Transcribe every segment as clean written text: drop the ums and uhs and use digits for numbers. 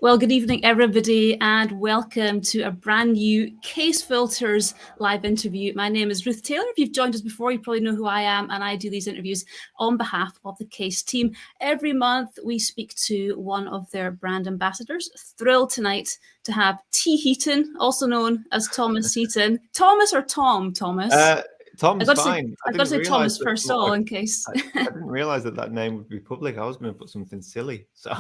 Well, good evening, everybody, and welcome to a brand new Case Filters live interview. My name is Ruth Taylor. If you've joined us before, you probably know who I am, and I do these interviews on behalf of the Case team. Every month, we speak to one of their brand ambassadors. Thrilled tonight to have T. Heaton, also known as Thomas Heaton. Thomas or Tom, Thomas? Tom's fine. I've got to say Thomas first of all, in case. I didn't realise that name would be public. I was going to put something silly. So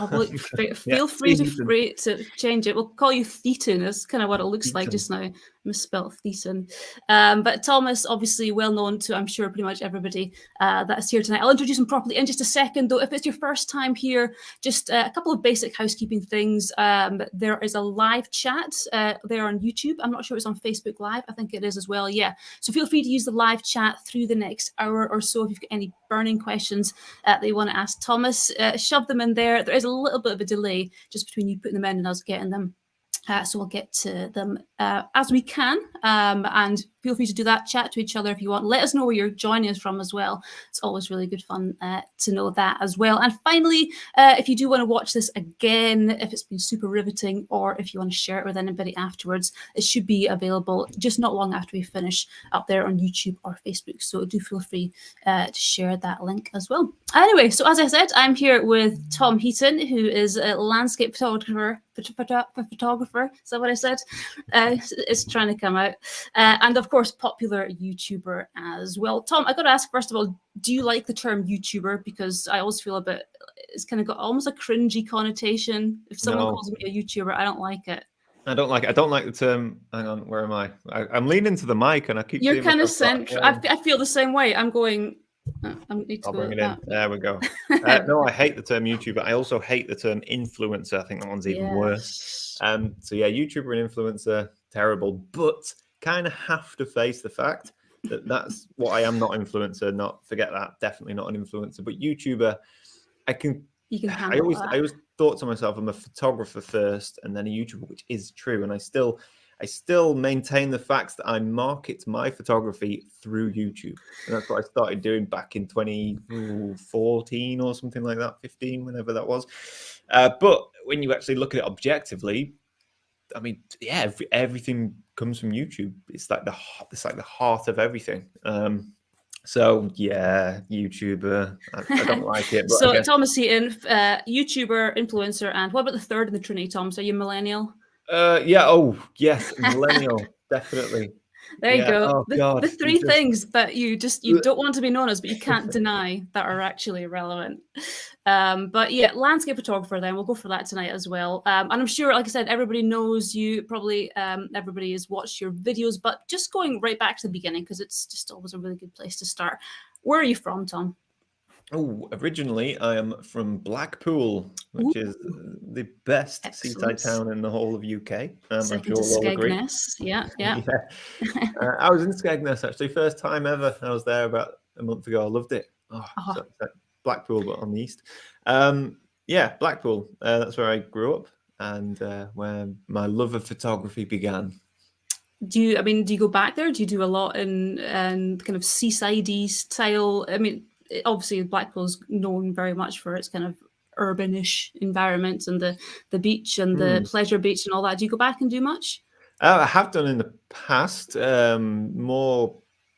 feel free to change it. We'll call you Theaton. That's kind of what it looks Heaton. like just now. Misspelled Theaton. But Thomas, obviously well known to, I'm sure, pretty much everybody that is here tonight. I'll introduce him properly in just a second, though. If it's your first time here, just a couple of basic housekeeping things. There is a live chat there on YouTube. I'm not sure it's on Facebook Live. I think it is as well. Yeah. So feel free to use the live chat through the next hour or so if you've got any burning questions that you want to ask Thomas. Shove them in there. There is a little bit of a delay just between you putting them in and us getting them. So we'll get to them as we can, and feel free to do that, chat to each other if you want. Let us know where you're joining us from as well. It's always really good fun to know that as well. And finally, if you do want to watch this again, if it's been super riveting, or if you want to share it with anybody afterwards, it should be available just not long after we finish up there on YouTube or Facebook. So do feel free to share that link as well. Anyway, so as I said, I'm here with Tom Heaton, who is a landscape photographer. Is that what I said? It's trying to come out. And of course, popular YouTuber as well. Tom, I got to ask, first of all, do you like the term YouTuber? Because I always feel it's kind of got almost a cringy connotation. If someone calls me a YouTuber, I don't like it. I don't like the term. Hang on, where am I? I'm leaning to the mic and I keep. You're kind of central. I feel the same way. I'm going. I'll bring it in. There we go. No, I hate the term YouTuber. I also hate the term influencer. I think that one's even worse. So yeah, YouTuber and influencer, terrible. But kind of have to face the fact that that's what I am. Not influencer. Not forget that. Definitely not an influencer. But YouTuber, I can. I always thought to myself, I'm a photographer first, and then a YouTuber, which is true. And I still maintain the facts that I market my photography through YouTube. And that's what I started doing back in 2014 or something like that, 15, whenever that was. But when you actually look at it objectively, I mean, yeah, everything comes from YouTube. It's like the heart of everything. So yeah, YouTuber. I don't like it. But so Thomas Heaton, YouTuber, influencer, and what about the third in the Trinity, Tom? So you millennial? Yeah. Oh, yes. Millennial. Definitely. There you go. Oh, God. The three things that you don't want to be known as, but you can't deny that are actually relevant. But yeah, landscape photographer, then we'll go for that tonight as well. And I'm sure, like I said, everybody knows you. Probably everybody has watched your videos, but just going right back to the beginning, because it's just always a really good place to start. Where are you from, Tom? Oh, originally I am from Blackpool, which is the best seaside town in the whole of UK. I'm sure we'll agree. Yeah. I was in Skegness actually, first time ever. I was there about a month ago. I loved it. So Blackpool, but on the east. Yeah, Blackpool. That's where I grew up and where my love of photography began. Do you go back there? Do you do a lot in kind of seaside-y style? I mean, obviously Blackpool's known very much for its kind of urbanish environment and the beach and the pleasure beach and all that. Do you go back and do much? I have done in the past, more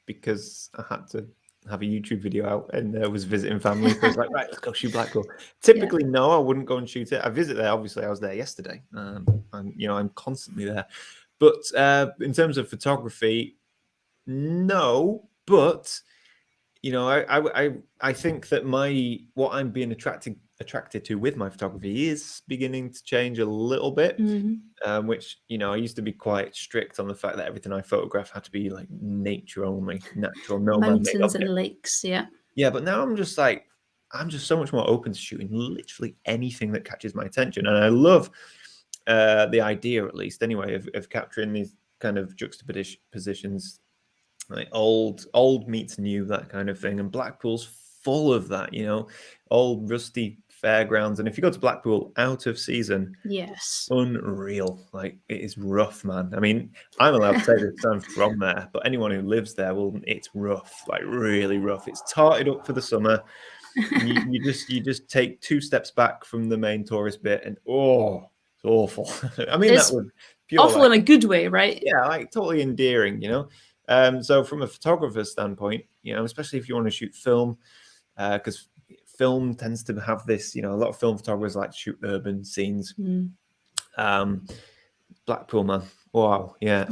because I had to have a YouTube video out and was visiting family. So I was like, right, let's go shoot Blackpool. Typically, no, I wouldn't go and shoot it. I visit there. Obviously, I was there yesterday. I'm constantly there. But in terms of photography, no. But I think that what I'm being attracted to with my photography is beginning to change a little bit. Which I used to be quite strict on the fact that everything I photograph had to be like nature only, natural, no mountains and lakes. Yeah, but now I'm just so much more open to shooting literally anything that catches my attention, and I love the idea, at least anyway, of capturing these kind of juxtapositions. Like old meets new, that kind of thing. And Blackpool's full of that, old rusty fairgrounds. And if you go to Blackpool out of season, yes, unreal. Like, it is rough, man. I mean, I'm allowed to say this, I'm from there, but anyone who lives there, it's rough, like really rough. It's tarted up for the summer. You just take 2 steps back from the main tourist bit, and it's awful. I mean, it's that was pure awful like, in a good way, right? yeah, like totally endearing, you know. So from a photographer's standpoint, you know, especially if you want to shoot film, because film tends to have this, you know, a lot of film photographers like to shoot urban scenes. Blackpool, man. Wow. Yeah.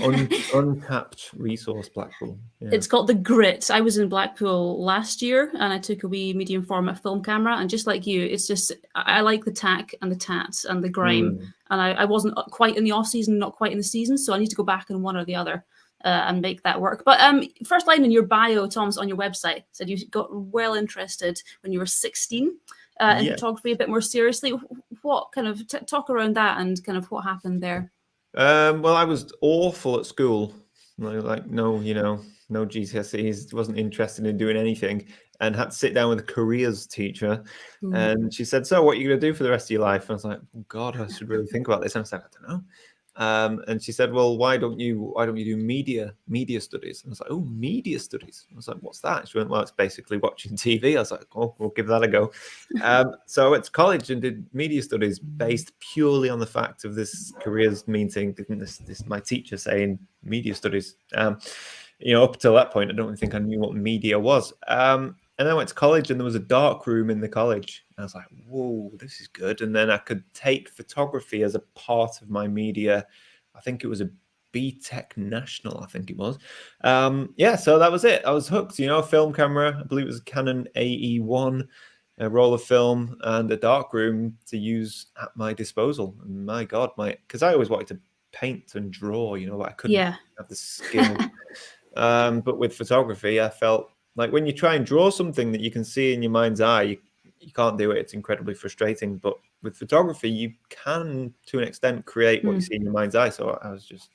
Untapped resource, Blackpool. Yeah. It's got the grit. I was in Blackpool last year and I took a wee medium format film camera. And just like you, it's just, I like the tack and the tats and the grime. And I wasn't quite in the off season, not quite in the season. So I need to go back in one or the other and make that work. But first line in your bio, Tom's on your website, said you got well interested when you were 16 in photography a bit more seriously. What kind of, talk around that and kind of what happened there? Well, I was awful at school. Like no, you know, no GCSEs. Wasn't interested in doing anything, and had to sit down with a careers teacher. And she said, "So, what are you going to do for the rest of your life?" And I was like, oh, "God, I should really think about this." And I was like, "I don't know." And she said, "Well, why don't you do media studies?" And I was like, "Oh, media studies." I was like, "What's that?" She went, "Well, it's basically watching TV." I was like, "Oh, we'll give that a go." So I went to college and did media studies based purely on the fact of this careers meeting. Didn't this my teacher saying media studies? You know, up until that point, I don't think I knew what media was. And I went to college and there was a dark room in the college. I was like, whoa, this is good. And then I could take photography as a part of my media. I think it was a BTEC National, I think it was. Yeah, so that was it. I was hooked, you know, a film camera. I believe it was a Canon AE1, a roll of film and a dark room to use at my disposal. And my God, because I always wanted to paint and draw, you know, but I couldn't have the skill. But with photography, I felt like when you try and draw something that you can see in your mind's eye, you can't do it. It's incredibly frustrating. But with photography, you can, to an extent, create what you see in your mind's eye. So I was just,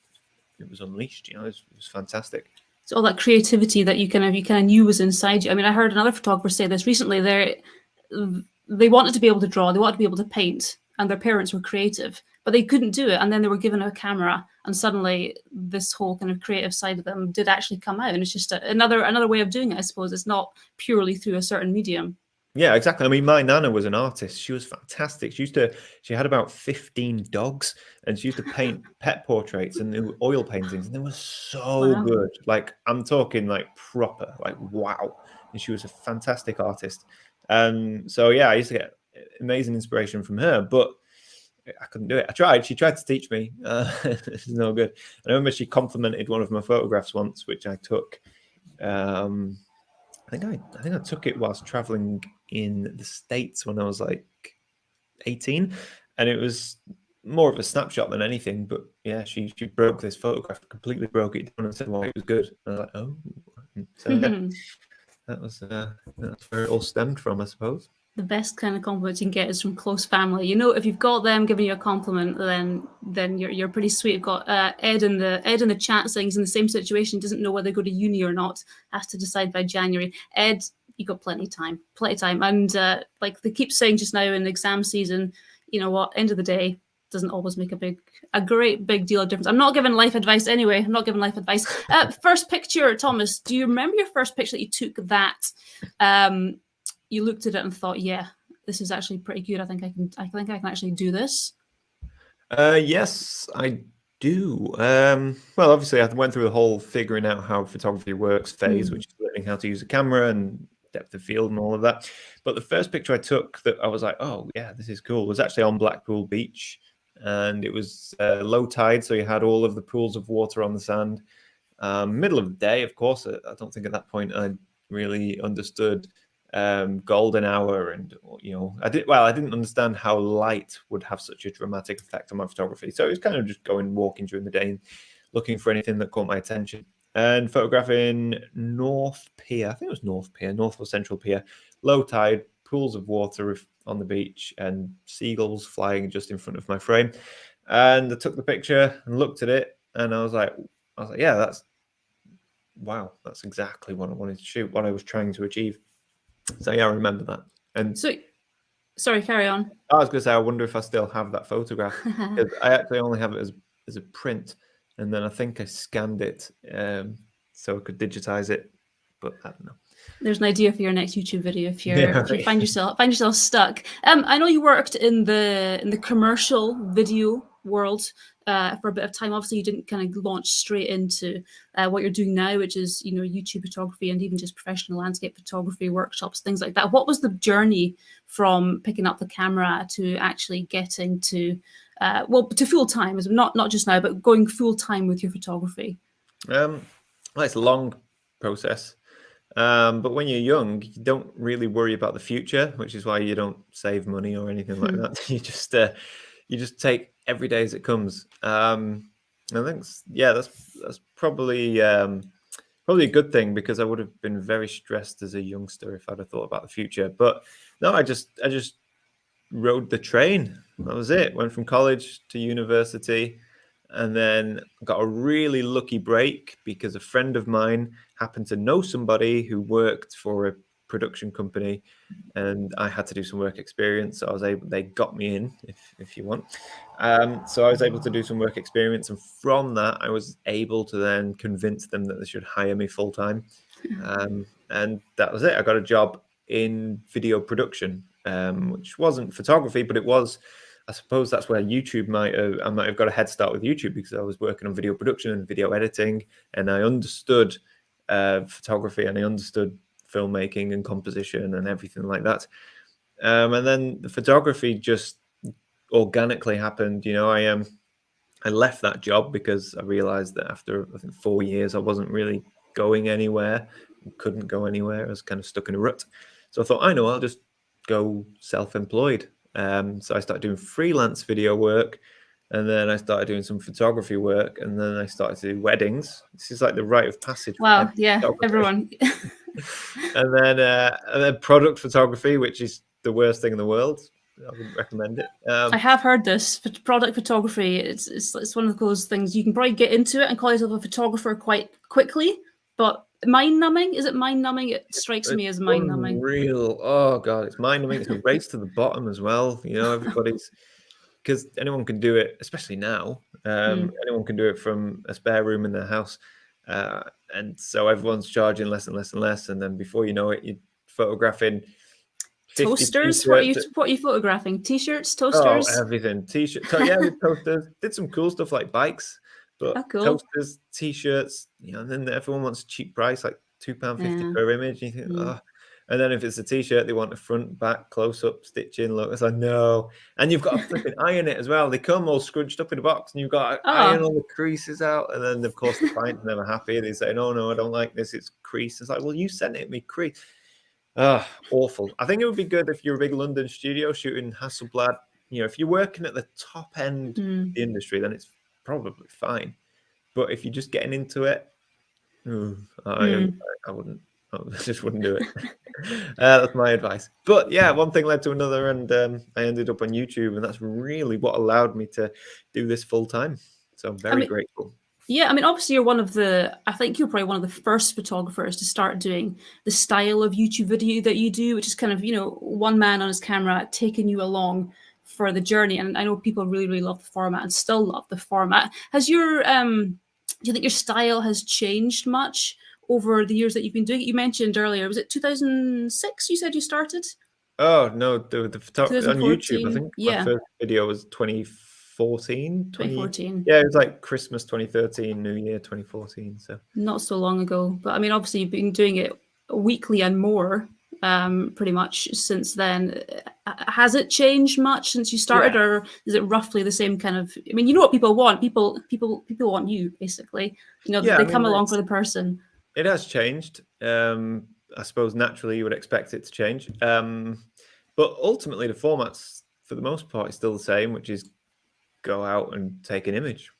it was unleashed. You know, it was fantastic. So all that creativity that you kind of knew was inside you. I mean, I heard another photographer say this recently. They wanted to be able to draw, they wanted to be able to paint, and their parents were creative, but they couldn't do it. And then they were given a camera, and suddenly this whole kind of creative side of them did actually come out. And it's just another way of doing it, I suppose. It's not purely through a certain medium. Yeah, exactly. I mean, my nana was an artist. She was fantastic. She had about 15 dogs, and she used to paint pet portraits and oil paintings, and they were so good. Like, I'm talking like proper, like wow. And she was a fantastic artist. So yeah, I used to get amazing inspiration from her, but I couldn't do it. I tried. She tried to teach me. It's no good. I remember she complimented one of my photographs once, which I took. I think I took it whilst traveling in the States when I was like 18, and it was more of a snapshot than anything. But yeah, she broke this photograph, completely broke it down, and said, "Well, it was good." And I was like, "Oh," so yeah, that's where it all stemmed from, I suppose. The best kind of compliments you can get is from close family. You know, if you've got them giving you a compliment, then you're pretty sweet. I've got Ed in the chat saying he's in the same situation, doesn't know whether to go to uni or not, has to decide by January. Ed, you got plenty of time, and like they keep saying just now in exam season, you know what? End of the day doesn't always make a great big deal of difference. I'm not giving life advice anyway. I'm not giving life advice. First picture, Thomas. Do you remember your first picture that you took that? You looked at it and thought, yeah, this is actually pretty good. I think I can actually do this. Yes, I do. Well, obviously, I went through the whole figuring out how photography works phase, which is learning how to use a camera and depth of field and all of that. But the first picture I took that I was like, oh, yeah, this is cool, was actually on Blackpool Beach. And it was low tide, so you had all of the pools of water on the sand. Middle of the day, of course. I don't think at that point I really understood golden hour, and you know, I didn't understand how light would have such a dramatic effect on my photography. So it was kind of just walking during the day and looking for anything that caught my attention, and photographing North Pier. I think it was North Pier, North or Central Pier, low tide, pools of water on the beach, and seagulls flying just in front of my frame. And I took the picture and looked at it, and I was like, yeah, that's exactly what I wanted to shoot, what I was trying to achieve. So yeah, I remember that. And so, sorry, carry on. I was going to say, I wonder if I still have that photograph, because I actually only have it as a print, and then I think I scanned it so I could digitize it, but I don't know. There's an idea for your next YouTube video if if you find yourself stuck. I know you worked in the commercial video world for a bit of time. Obviously, you didn't kind of launch straight into what you're doing now, which is, you know, YouTube photography and even just professional landscape photography workshops, things like that. What was the journey from picking up the camera to actually getting to to full time? Not just now, but going full time with your photography. Well, it's a long process. But when you're young, you don't really worry about the future, which is why you don't save money or anything like that. You just take every day as it comes. I think, that's probably a good thing, because I would have been very stressed as a youngster if I'd have thought about the future. But no, I just rode the train. That was it. Went from college to university, and then got a really lucky break because a friend of mine happened to know somebody who worked for a production company, and I had to do some work experience. So they got me in, if you want. So I was able to do some work experience, and from that, I was able to then convince them that they should hire me full time. And that was it. I got a job in video production, which wasn't photography, but it was. I suppose that's where I might have got a head start with YouTube, because I was working on video production and video editing, and I understood photography, and I understood filmmaking and composition and everything like that. And then the photography just organically happened. You know, I left that job because I realized that after, I think, 4 years, I wasn't really going anywhere, couldn't go anywhere. I was kind of stuck in a rut. So I thought, I know, I'll just go self-employed. So I started doing freelance video work, and then I started doing some photography work, and then I started to do weddings. This is like the rite of passage. Wow, yeah, everyone. and then product photography, which is the worst thing in the world. I wouldn't recommend it. I have heard this. Product photography, it's one of those things you can probably get into it and call yourself a photographer quite quickly, but mind-numbing? Is it mind-numbing? It strikes me as mind-numbing. Real. Oh god, it's mind-numbing. It's a race to the bottom as well. You know, everybody's, because anyone can do it, especially now. Anyone can do it from a spare room in their house, and so everyone's charging less and less and less. And then before you know it, you're photographing toasters. What are you photographing? T-shirts, toasters? Oh, everything. T-shirts. Yeah, toasters. Did some cool stuff like bikes, but cool. Toasters, T-shirts. You know, and then everyone wants a cheap price, like £2.50 per image. And you think, oh. And then if it's a T-shirt, they want a front, back, close-up, stitching look. It's like, no. And you've got to flipping iron it as well. They come all scrunched up in a box, and you've got to iron all the creases out. And then, of course, the client's never happy. They say, no, I don't like this. It's creased. It's like, well, you sent it me creased. Awful. I think it would be good if you're a big London studio shooting Hasselblad. You know, if you're working at the top end of the industry, then it's probably fine. But if you're just getting into it, I wouldn't. I just wouldn't do it. That's my advice. But yeah, one thing led to another, and I ended up on YouTube, and that's really what allowed me to do this full time. So I'm very grateful. Yeah, I mean, obviously I think you're probably one of the first photographers to start doing the style of YouTube video that you do, which is kind of, you know, one man on his camera taking you along for the journey. And I know people really, really love the format and still love the format. Has your, do you think your style has changed much over the years that you've been doing it? You mentioned earlier, was it 2006 you said you started? Oh, no, the photography on YouTube, I think my first video was 2014. Yeah, it was like Christmas 2013, New Year 2014. So not so long ago. But I mean, obviously you've been doing it weekly and more pretty much since then. Has it changed much since you started, or is it roughly the same kind of? I mean, you know what people want. People want you, basically. You know, they come along for the person. It has changed. I suppose naturally you would expect it to change. But ultimately the format's for the most part is still the same, which is go out and take an image.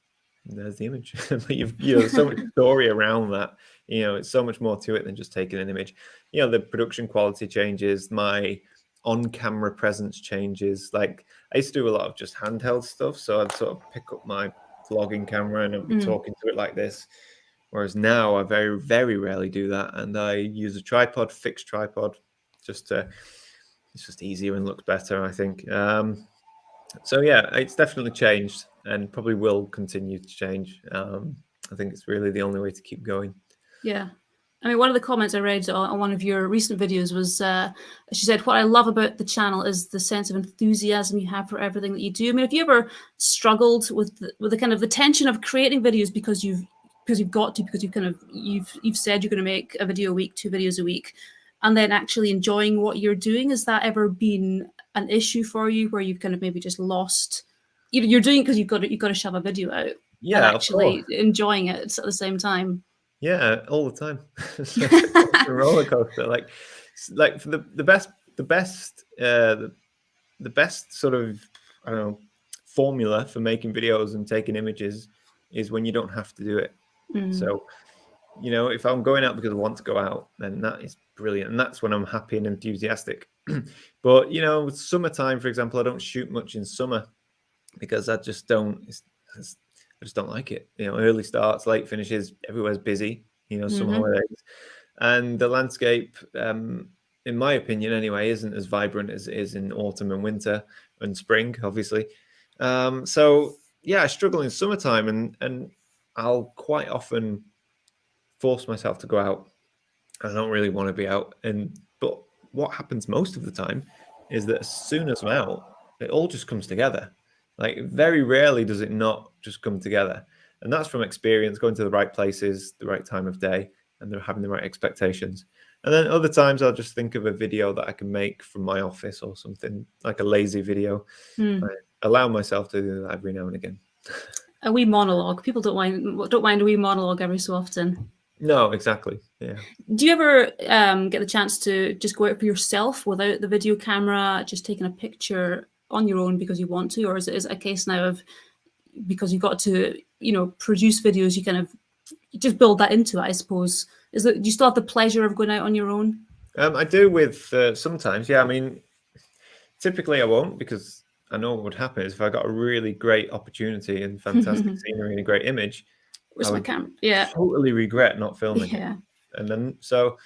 And there's the image. But there's so much story around that. You know, it's so much more to it than just taking an image. You know, the production quality changes, my on-camera presence changes. Like I used to do a lot of just handheld stuff, so I'd sort of pick up my vlogging camera and I'd be talking to it like this. Whereas now I very, very rarely do that, and I use a tripod, fixed tripod, it's just easier and looks better, I think. So yeah, it's definitely changed and probably will continue to change. I think it's really the only way to keep going. Yeah. I mean, one of the comments I read on one of your recent videos was, she said, "What I love about the channel is the sense of enthusiasm you have for everything that you do." I mean, have you ever struggled with the kind of the tension of creating videos because you've said you're going to make a video a week, 2 videos a week, and then actually enjoying what you're doing? Has that ever been an issue for you, where you've kind of maybe just lost? You're doing it because you've got to shove a video out, yeah, and actually enjoying it at the same time. Yeah, all the time. It's a roller coaster. Like for the best sort of, I don't know, formula for making videos and taking images is when you don't have to do it. So, you know, if I'm going out because I want to go out, then that is brilliant, and that's when I'm happy and enthusiastic. But you know, with summertime, for example, I don't shoot much in summer because I just don't. I just don't like it. You know, early starts, late finishes, everywhere's busy. You know, some holidays, and the landscape, in my opinion, anyway, isn't as vibrant as it is in autumn and winter and spring, obviously. So yeah, I struggle in summertime, and I'll quite often force myself to go out. I don't really want to be out, but what happens most of the time is that as soon as I'm out, it all just comes together. Like very rarely does it not just come together. And that's from experience, going to the right places, the right time of day, and they're having the right expectations. And then other times I'll just think of a video that I can make from my office or something, like a lazy video. I allow myself to do that every now and again. A wee monologue. People don't mind a wee monologue every so often. No, exactly. Yeah. Do you ever get the chance to just go out for yourself without the video camera, just taking a picture on your own because you want to, or is it a case now of because you've got to, you know, produce videos, you just build that into it, I suppose? Do you still have the pleasure of going out on your own? I do with sometimes, yeah. I mean, typically I won't, because I know what would happen is if I got a really great opportunity and fantastic scenery and a great image, Where's my camera? Yeah, totally regret not filming it. And then so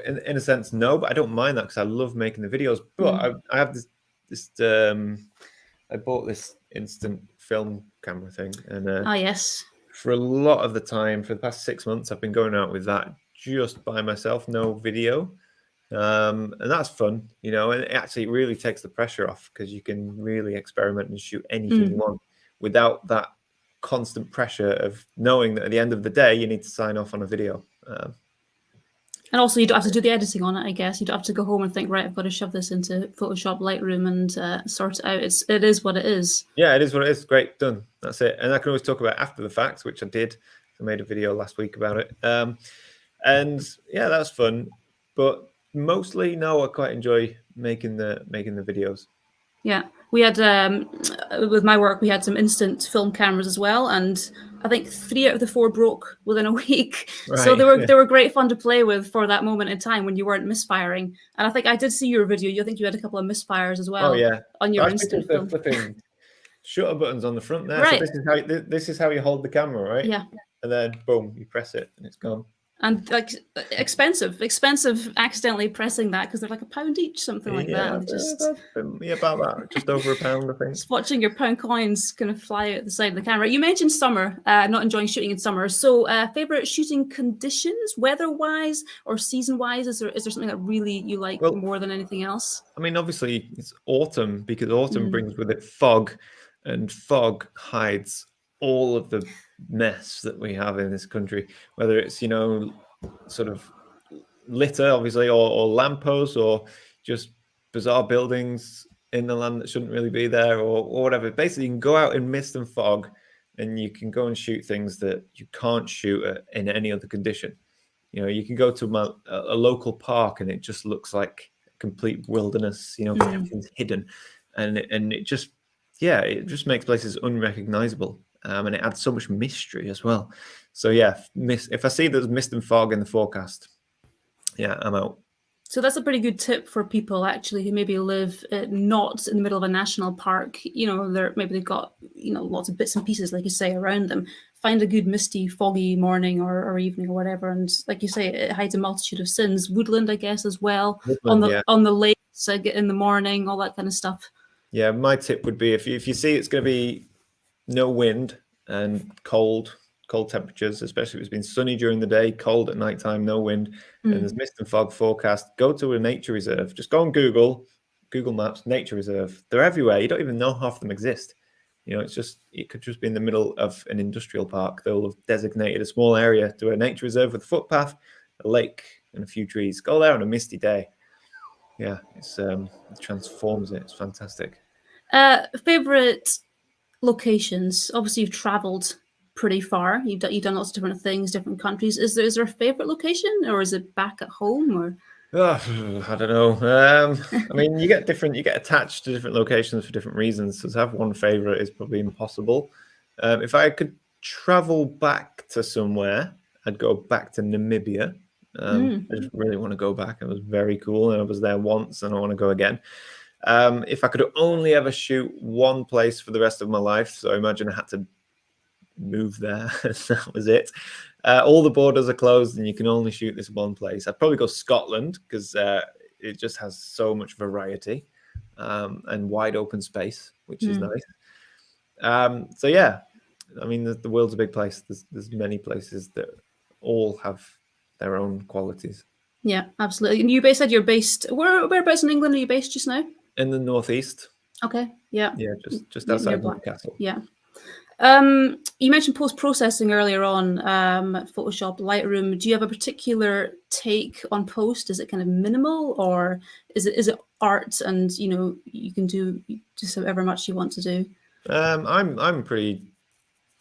in a sense, no, but I don't mind that because I love making the videos. But I have this I bought this instant film camera thing, and yes, for a lot of the time, for the past 6 months, I've been going out with that just by myself, no video. And that's fun, you know, and it actually really takes the pressure off because you can really experiment and shoot anything you want without that constant pressure of knowing that at the end of the day you need to sign off on a video. And also you don't have to do the editing on it, I guess. You don't have to go home and think, right, I've got to shove this into Photoshop, Lightroom and sort it out. It is what it is. Yeah, it is what it is. Great, done. That's it. And I can always talk about after the fact, which I did. I made a video last week about it. And yeah, that's fun. But mostly, no, I quite enjoy making the videos. Yeah, we had with my work, we had some instant film cameras as well, and I think 3 out of the 4 broke within a week. Right, so they were great fun to play with for that moment in time when you weren't misfiring. And I think I did see your video. I think you had a couple of misfires as well. Oh yeah, on your instant film. Flipping shutter buttons on the front there. Right. So this is how you hold the camera, right? Yeah. And then boom, you press it and it's gone. And like expensive accidentally pressing that because they're like £1 each, something like that. And about that, just over £1, I think. Just watching your pound coins kind of fly out the side of the camera. You mentioned summer, not enjoying shooting in summer. So, favorite shooting conditions, weather-wise or season-wise? Is there something that really you like more than anything else? I mean, obviously it's autumn because autumn brings with it fog, and fog hides all of the mess that we have in this country, whether it's, you know, sort of litter, obviously, or lampposts, or just bizarre buildings in the land that shouldn't really be there, or whatever. Basically, you can go out in mist and fog, and you can go and shoot things that you can't shoot in any other condition. You know, you can go to a local park, and it just looks like complete wilderness. You know, everything's hidden, and it just makes places unrecognizable. And it adds so much mystery as well. So yeah, if I see there's mist and fog in the forecast, yeah, I'm out. So that's a pretty good tip for people actually who maybe live not in the middle of a national park. You know, maybe they've got, you know, lots of bits and pieces, like you say, around them. Find a good misty, foggy morning or evening or whatever, and like you say, it hides a multitude of sins. Woodland, I guess, as well. Woodland, on the lakes, get in the morning, all that kind of stuff. Yeah, my tip would be if you see it's going to be no wind and cold cold temperatures, especially if it's been sunny during the day, cold at nighttime, no wind, and there's mist and fog forecast, go to a nature reserve. Just go on Google Maps, nature reserve. They're everywhere. You don't even know half of them exist. You know, it could just be in the middle of an industrial park. They'll have designated a small area to a nature reserve with a footpath, a lake, and a few trees. Go there on a misty day. Yeah, it transforms it. It's fantastic. Favorite locations? Obviously, you've traveled pretty far. You've done lots of different things, different countries. Is there a favorite location, or is it back at home, or? Oh, I don't know. I mean, you get attached to different locations for different reasons. So to have one favorite is probably impossible. If I could travel back to somewhere, I'd go back to Namibia. I just really want to go back. It was very cool, and I was there once, and I want to go again. If I could only ever shoot one place for the rest of my life, so imagine I had to move there, that was it. All the borders are closed and you can only shoot this one place. I'd probably go Scotland because it just has so much variety and wide open space, which is nice. So yeah, I mean, the world's a big place. There's many places that all have their own qualities. Yeah, absolutely. And you said you're based whereabouts in England are you based just now? In the northeast. Okay. Yeah. Yeah, just outside Newcastle. Yeah. You mentioned post-processing earlier on, Photoshop, Lightroom. Do you have a particular take on post? Is it kind of minimal, or is it art and you can do just however much you want to do? I'm pretty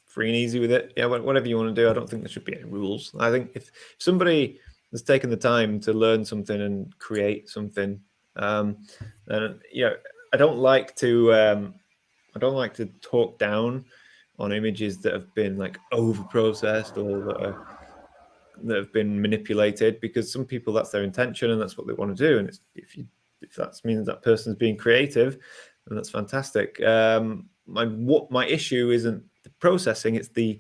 free and easy with it. Yeah, whatever you want to do. I don't think there should be any rules. I think if somebody has taken the time to learn something and create something, then I don't like to talk down on images that have been like over processed or that have been manipulated, because some people, that's their intention and that's what they want to do. And if that means that person's being creative, then that's fantastic. My issue isn't the processing, it's the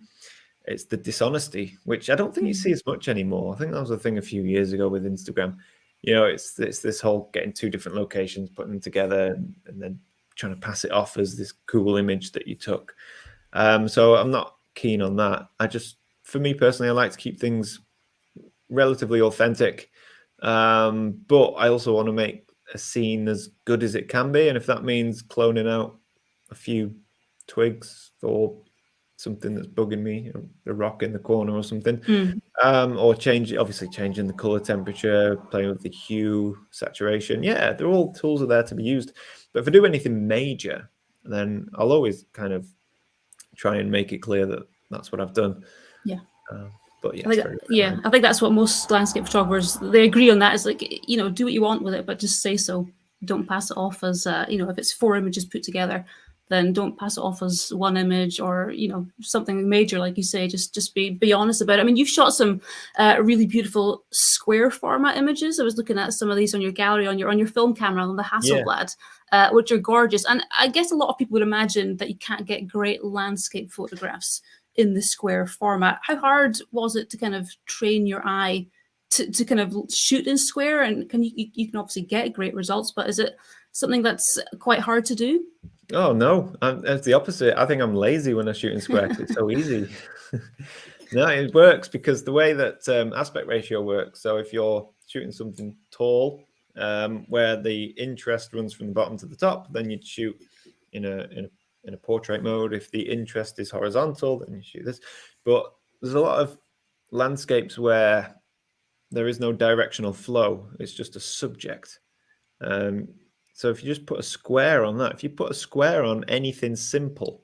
dishonesty, which I don't think you see as much anymore. I think that was a thing a few years ago with Instagram. It's this whole getting two different locations, putting them together and then trying to pass it off as this cool image that you took. So I'm not keen on that. For me personally, I like to keep things relatively authentic, but I also want to make a scene as good as it can be. And if that means cloning out a few twigs or something that's bugging me, a rock in the corner or something, or changing the color temperature, playing with the hue, saturation. Yeah, they're all tools are there to be used. But if I do anything major, then I'll always kind of try and make it clear that that's what I've done. Yeah. But yeah, I think that's what most landscape photographers, they agree on that. Is like, do what you want with it, but just say so. Don't pass it off as if it's 4 images put together, then don't pass it off as one image or something major, like you say. Just be honest about it. I mean, you've shot some really beautiful square format images. I was looking at some of these on your gallery on your film camera on the Hasselblad, which are gorgeous. And I guess a lot of people would imagine that you can't get great landscape photographs in the square format. How hard was it to kind of train your eye to kind of shoot in square? And you can obviously get great results, but is it something that's quite hard to do? Oh no, it's the opposite. I think I'm lazy when I shoot in square because it's so easy. No, it works because the way that aspect ratio works. So if you're shooting something tall, where the interest runs from the bottom to the top, then you'd shoot in a portrait mode. If the interest is horizontal, then you shoot this. But there's a lot of landscapes where there is no directional flow. It's just a subject. So if you just put a square on that, if you put a square on anything simple,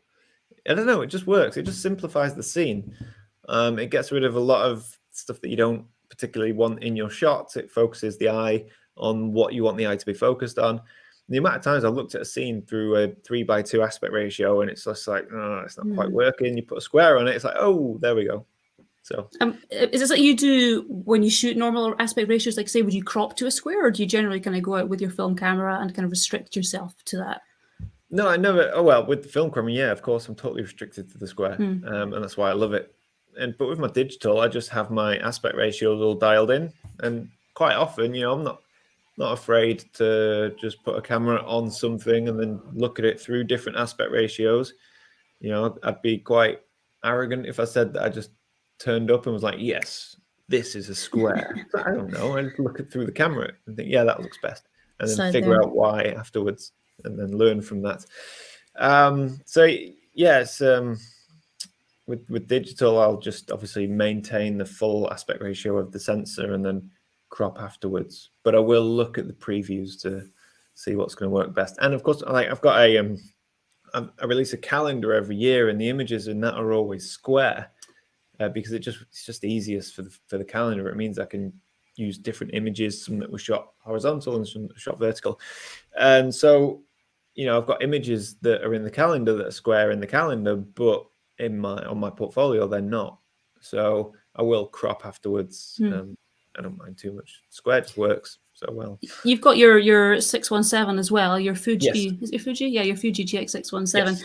I don't know, it just works. It just simplifies the scene. It gets rid of a lot of stuff that you don't particularly want in your shots. It focuses the eye on what you want the eye to be focused on. The amount of times I've looked at a scene through a 3:2 aspect ratio and it's just like, oh, it's not quite working. You put a square on it, it's like, oh, there we go. So is this what you do when you shoot normal aspect ratios? Like, say, would you crop to a square, or do you generally kind of go out with your film camera and kind of restrict yourself to that? No, I never. Oh well, with the film camera, yeah, of course, I'm totally restricted to the square, and that's why I love it. But with my digital, I just have my aspect ratios all dialed in, and quite often, I'm not afraid to just put a camera on something and then look at it through different aspect ratios. I'd be quite arrogant if I said that I just turned up and was like, yes, this is a square? I don't know. I just look it through the camera and think, yeah, that looks best, and then figure out why afterwards, and then learn from that. So yes, with digital, I'll just obviously maintain the full aspect ratio of the sensor and then crop afterwards. But I will look at the previews to see what's going to work best. And of course, like I've got I release a calendar every year, and the images in that are always square because it's just easiest for the calendar. It means I can use different images, some that were shot horizontal and some that were shot vertical. And so, I've got images that are in the calendar that are square in the calendar, but on my portfolio they're not. So I will crop afterwards. I don't mind too much. Square just works so well. You've got your 617 as well. Your Fuji, yes. Is it Fuji? Yeah, your Fuji GX617. Yes.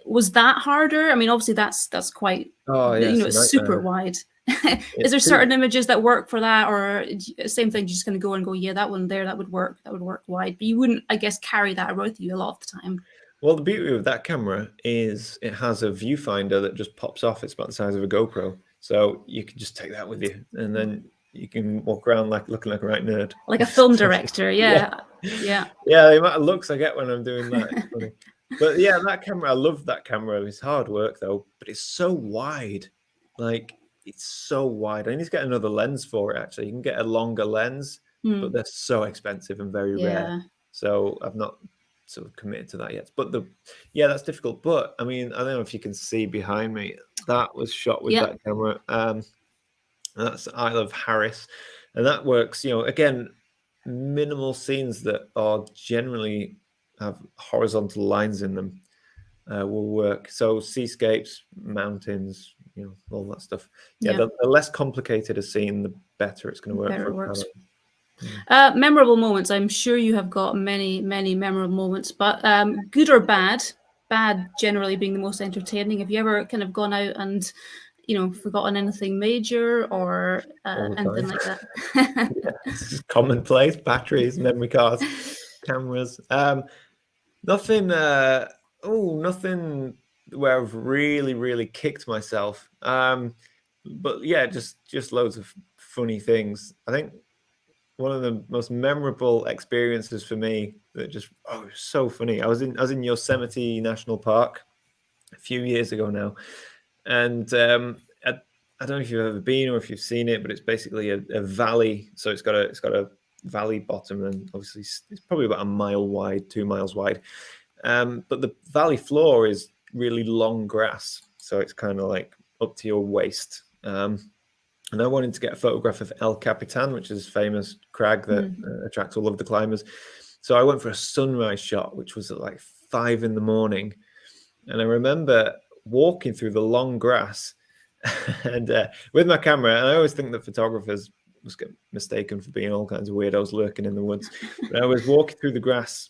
Was that harder? I mean, obviously that's quite. It's super wide. Is there certain images that work for that, or same thing? You're just going to go and go, yeah, that one there, that would work wide, but you wouldn't, I guess, carry that with you a lot of the time. Well, the beauty of that camera is it has a viewfinder that just pops off. It's about the size of a GoPro, so you can just take that with you, and then you can walk around looking like a right nerd, like a film director. Yeah. The amount of looks I get when I'm doing that is funny. But yeah, that camera, I love that camera. It's hard work though, but it's so wide. Like, it's so wide. I need to get another lens for it. Actually, you can get a longer lens, but they're so expensive and very rare. So I've not sort of committed to that yet. But that's difficult. But I mean, I don't know if you can see behind me. That was shot with that camera. And that's Isle of Harris, and that works. Again, minimal scenes that are generally have horizontal lines in them will work. So seascapes, mountains, all that stuff. The less complicated a scene, the better it's going to work. Better it works. Memorable moments. I'm sure you have got many, many memorable moments, but good or bad? Bad generally being the most entertaining. Have you ever kind of gone out and forgotten anything major or anything like that? It's just commonplace. Batteries, memory cards, cameras. Nothing. Nothing where I've really, really kicked myself. But yeah, just loads of funny things. I think one of the most memorable experiences for me that it was so funny. I was in Yosemite National Park a few years ago now, and I don't know if you've ever been or if you've seen it, but it's basically a valley. So it's got a valley bottom, and obviously it's probably about 1 mile wide, 2 miles wide. But the valley floor is really long grass, so it's kind of like up to your waist. And I wanted to get a photograph of El Capitan, which is a famous crag that attracts all of the climbers. So I went for a sunrise shot, which was at like 5 a.m. And I remember walking through the long grass and with my camera. And I always think that photographers must get mistaken for being all kinds of weirdos lurking in the woods. But I was walking through the grass,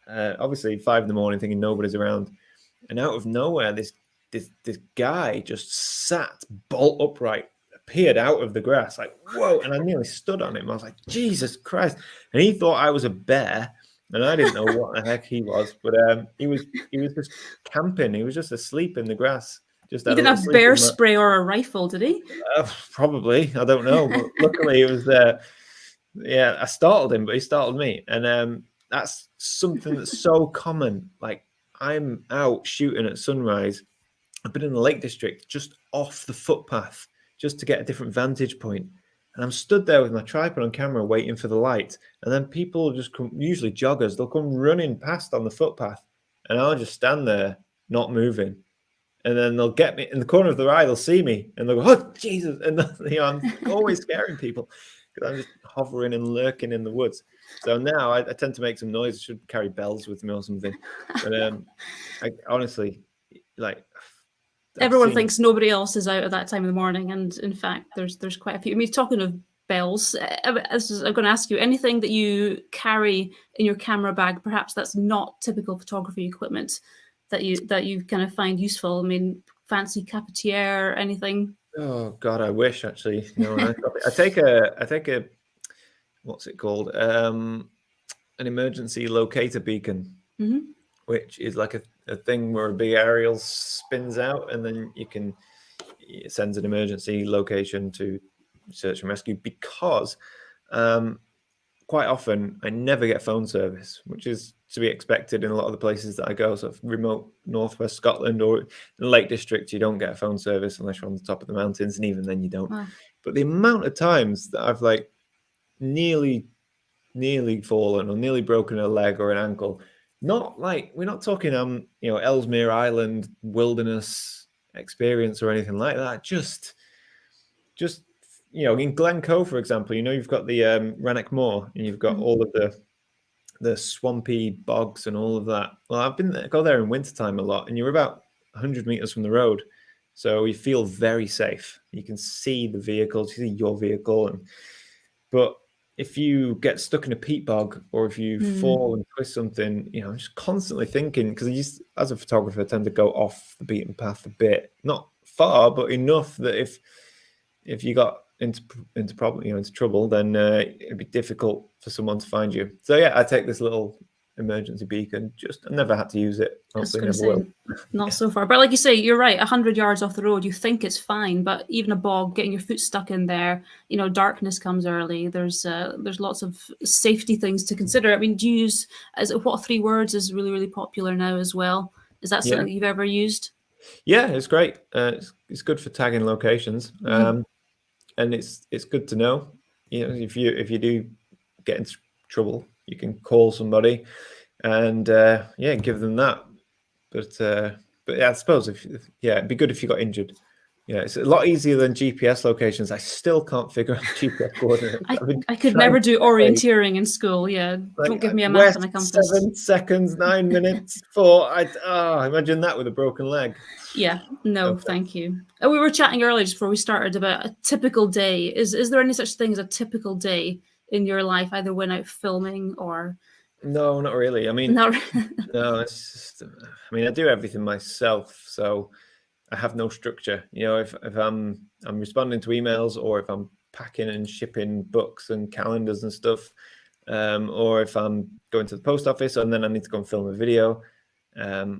obviously 5 a.m, thinking nobody's around. And out of nowhere, this guy just sat bolt upright, appeared out of the grass, like, whoa. And I nearly stood on him. I was like, Jesus Christ. And he thought I was a bear, and I didn't know what the heck he was. But he was just camping. He was just asleep in the grass. He didn't have bear spray or a rifle, did he? Probably. I don't know. But luckily it was I startled him, but he startled me. And that's something that's so common. Like, I'm out shooting at sunrise. I've been in the Lake District, just off the footpath, just to get a different vantage point. And I'm stood there with my tripod on camera waiting for the light. And then people just come, usually joggers, they'll come running past on the footpath. And I'll just stand there, not moving. And then they'll get me in the corner of their eye, they'll see me and they'll go, oh, Jesus. And I'm always scaring people because I'm just hovering and lurking in the woods. So now I tend to make some noise. I should carry bells with me or something. But I honestly, like, everyone thinks nobody else is out at that time of the morning, and in fact, there's quite a few. I mean, talking of bells, I'm going to ask you, anything that you carry in your camera bag, perhaps that's not typical photography equipment, that you kind of find useful. I mean, fancy cafetiere, anything? Oh God, I wish actually. No, I take a what's it called? An emergency locator beacon. which is like a thing where a big aerial spins out, and then it sends an emergency location to search and rescue, because quite often I never get phone service, which is to be expected in a lot of the places that I go. So remote northwest Scotland or in the Lake District, you don't get a phone service unless you're on the top of the mountains, and even then you don't. Wow. But the amount of times that I've like nearly fallen or nearly broken a leg or an ankle, not like, we're not talking Ellesmere Island wilderness experience or anything like that, just in Glencoe, for example, you've got the Rannoch Moor, and you've got all of the swampy bogs and all of that. Well, I go there in wintertime a lot, and you're about 100 meters from the road, so you feel very safe. You can see the vehicles, you see your vehicle, but if you get stuck in a peat bog, or if you fall and twist something, I'm just constantly thinking, because I just, as a photographer, tend to go off the beaten path a bit, not far, but enough that if you got into trouble, then it'd be difficult for someone to find you. So yeah, I take this little emergency beacon. I never had to use it. Hopefully never will. Not so far, but like you say, you're right. 100 yards off the road, you think it's fine, but even a bog, getting your foot stuck in there, darkness comes early. There's lots of safety things to consider. I mean, do you use what 3 words is really, really popular now as well? Is that something that you've ever used? Yeah, it's great. It's good for tagging locations. And it's good to know, if you do get into trouble, you can call somebody and give them that. But yeah, I suppose it'd be good if you got injured. Yeah, it's a lot easier than GPS locations. I still can't figure out GPS coordinates. I could never do orienteering in school. Yeah, don't give me a map and a compass. 7 seconds, 9 minutes, 4. Imagine that with a broken leg. Yeah, no, okay. Thank you. We were chatting earlier just before we started about a typical day. Is there any such thing as a typical day in your life, either when out filming or? No, not really. I mean, no, it's just, I do everything myself, so I have no structure. If I'm responding to emails, or if I'm packing and shipping books and calendars and stuff, or if I'm going to the post office and then I need to go and film a video.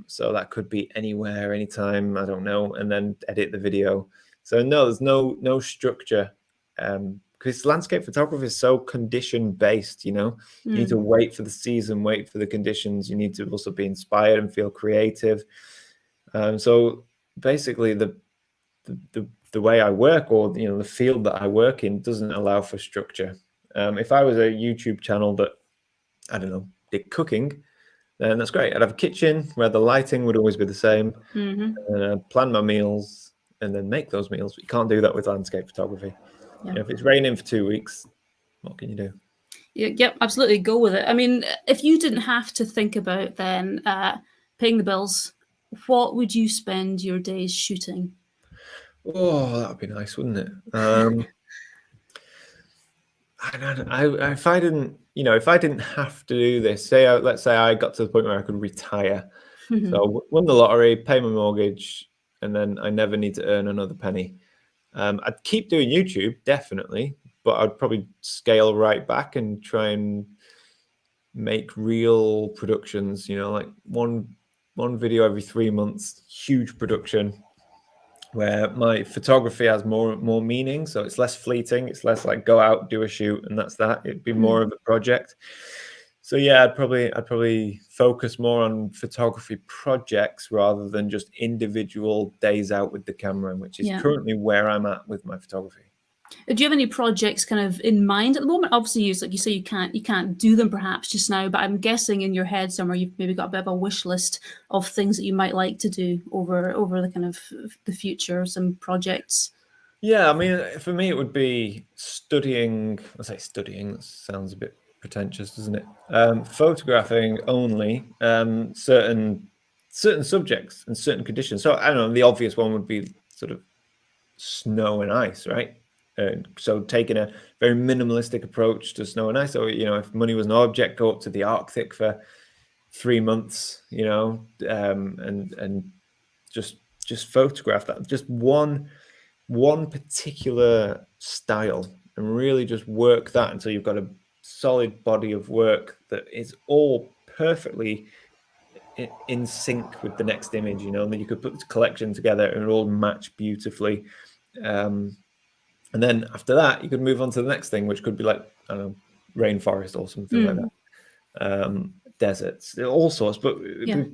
So that could be anywhere, anytime, I don't know, and then edit the video. So no, there's no structure, because landscape photography is so condition based. You need to wait for the season, wait for the conditions. You need to also be inspired and feel creative. So basically, the way I work, or the field that I work in, doesn't allow for structure. If I was a YouTube channel that, I don't know, did cooking, then that's great. I'd have a kitchen where the lighting would always be the same, and I'd plan my meals and then make those meals. But you can't do that with landscape photography. Yeah. If it's raining for 2 weeks, what can you do? Yep, absolutely. Go with it. I mean, if you didn't have to think about then paying the bills, what would you spend your days shooting? Oh, that would be nice, wouldn't it? If I didn't have to do this, let's say I got to the point where I could retire, so won the lottery, pay my mortgage, and then I never need to earn another penny. I'd keep doing YouTube, definitely, but I'd probably scale right back and try and make real productions. Like one video every 3 months, huge production, where my photography has more meaning, so it's less fleeting. It's less like go out, do a shoot, and that's that. It'd be more of a project. So yeah, I'd probably focus more on photography projects rather than just individual days out with the camera, which is currently where I'm at with my photography. Do you have any projects kind of in mind at the moment? Obviously, like you say, you can't do them perhaps just now, but I'm guessing in your head somewhere you've maybe got a bit of a wish list of things that you might like to do over the kind of the future, some projects. Yeah, I mean, for me, it would be studying. I say studying. That sounds a bit pretentious, doesn't it? Photographing only certain subjects and certain conditions. So I don't know. The obvious one would be sort of snow and ice, right? So taking a very minimalistic approach to snow and ice. So if money was no object, go up to the Arctic for 3 months, and just photograph that. Just one particular style, and really just work that until you've got a solid body of work that is all perfectly in sync with the next image, you know, and then you could put the collection together and it all match beautifully. And then after that, you could move on to the next thing, which could be like, I don't know, rainforest or something like that. Deserts, all sorts. But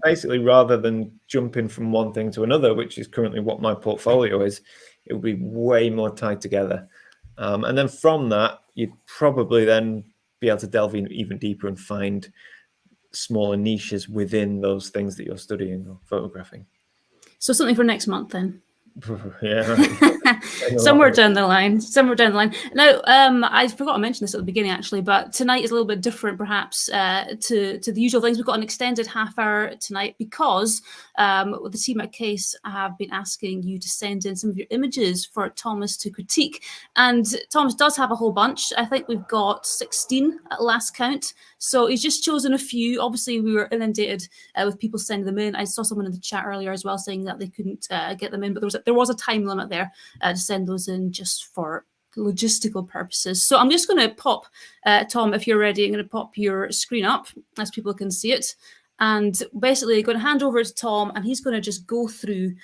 basically, rather than jumping from one thing to another, which is currently what my portfolio is, it would be way more tied together. And then from that, you'd probably then be able to delve in even deeper and find smaller niches within those things that you're studying or photographing. So something for next month then. Yeah, right. somewhere down the line. Now, I forgot to mention this at the beginning actually, but tonight is a little bit different perhaps to the usual things. We've got an extended half hour tonight because the team at Kase have been asking you to send in some of your images for Thomas to critique, and Thomas does have a whole bunch. I think we've got 16 at last count, so he's just chosen a few. Obviously we were inundated with people sending them in. I saw someone in the chat earlier as well saying that they couldn't get them in, but there was a time limit there to send those in just for logistical purposes. So I'm just going to pop, Tom, if you're ready, I'm going to pop your screen up as people can see it. And basically going to hand over to Tom, and he's going to just go through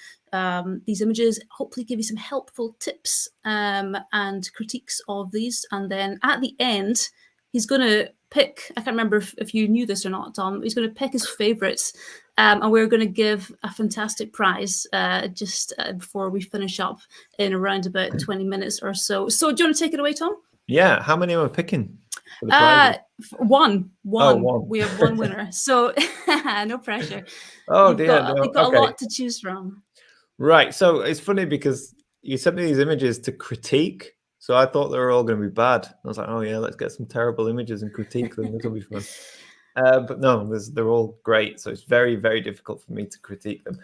these images, hopefully give you some helpful tips and critiques of these. And then at the end, he's going to pick, I can't remember if you knew this or not, Tom, he's going to pick his favorites. And we're going to give a fantastic prize just before we finish up in around about 20 minutes or so. So do you want to take it away, Tom? Yeah. How many am I picking? One. Oh, one. We have one winner. So no pressure. Oh, dear. You've got a lot to choose from. Right. So it's funny because you sent me these images to critique. So I thought they were all going to be bad. I was like, oh, yeah, let's get some terrible images and critique them. This will be fun. But no, they're all great. So it's very, very difficult for me to critique them.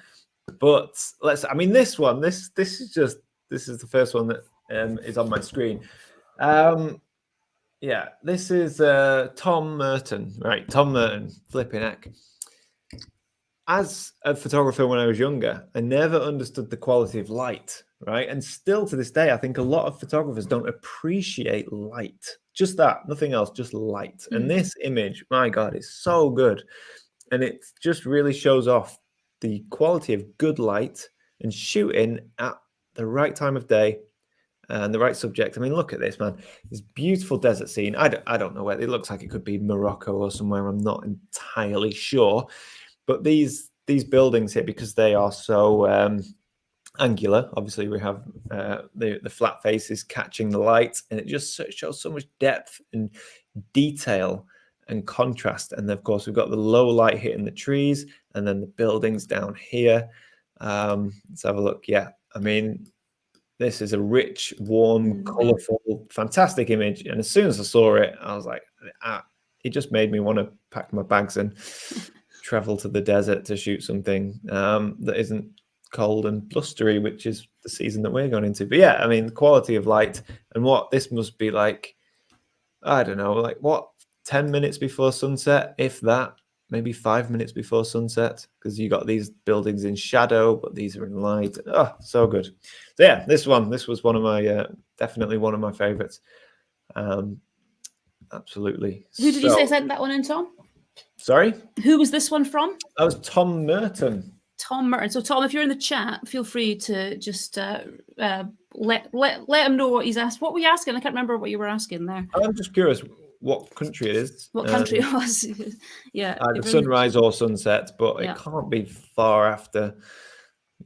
But this one, this is the first one that is on my screen. Yeah, this is Tom Merton, right? Tom Merton, flipping heck. As a photographer when I was younger, I never understood the quality of light, right? And still to this day, I think a lot of photographers don't appreciate light. Just that, nothing else, just light. And this image, my God, is so good. And it just really shows off the quality of good light and shooting at the right time of day and the right subject. I mean, look at this, man. This beautiful desert scene. I don't know where. It looks like it could be Morocco or somewhere. I'm not entirely sure. But these buildings here, because they are so angular, obviously we have the flat faces catching the light, and it just shows so much depth and detail and contrast. And of course, we've got the low light hitting the trees, and then the buildings down here. Let's have a look. Yeah, I mean, this is a rich, warm, colorful, fantastic image. And as soon as I saw it, I was like, it just made me want to pack my bags and travel to the desert to shoot something that isn't cold and blustery, which is the season that we're going into. But yeah, I mean, the quality of light and what this must be like, I don't know, like what, 10 minutes before sunset, if that, maybe 5 minutes before sunset, because you got these buildings in shadow, but these are in light. Oh, so good. So yeah, this was one of my, definitely one of my favorites. Absolutely. Who did you say sent that one in, Tom? Sorry? Who was this one from? That was Tom Merton. Tom Merton. So Tom, if you're in the chat, feel free to just let him know what he's asked. What were you asking? I can't remember what you were asking there. I'm just curious what country it is. What country it was. Yeah. Either sunrise or sunset, but it can't be far after,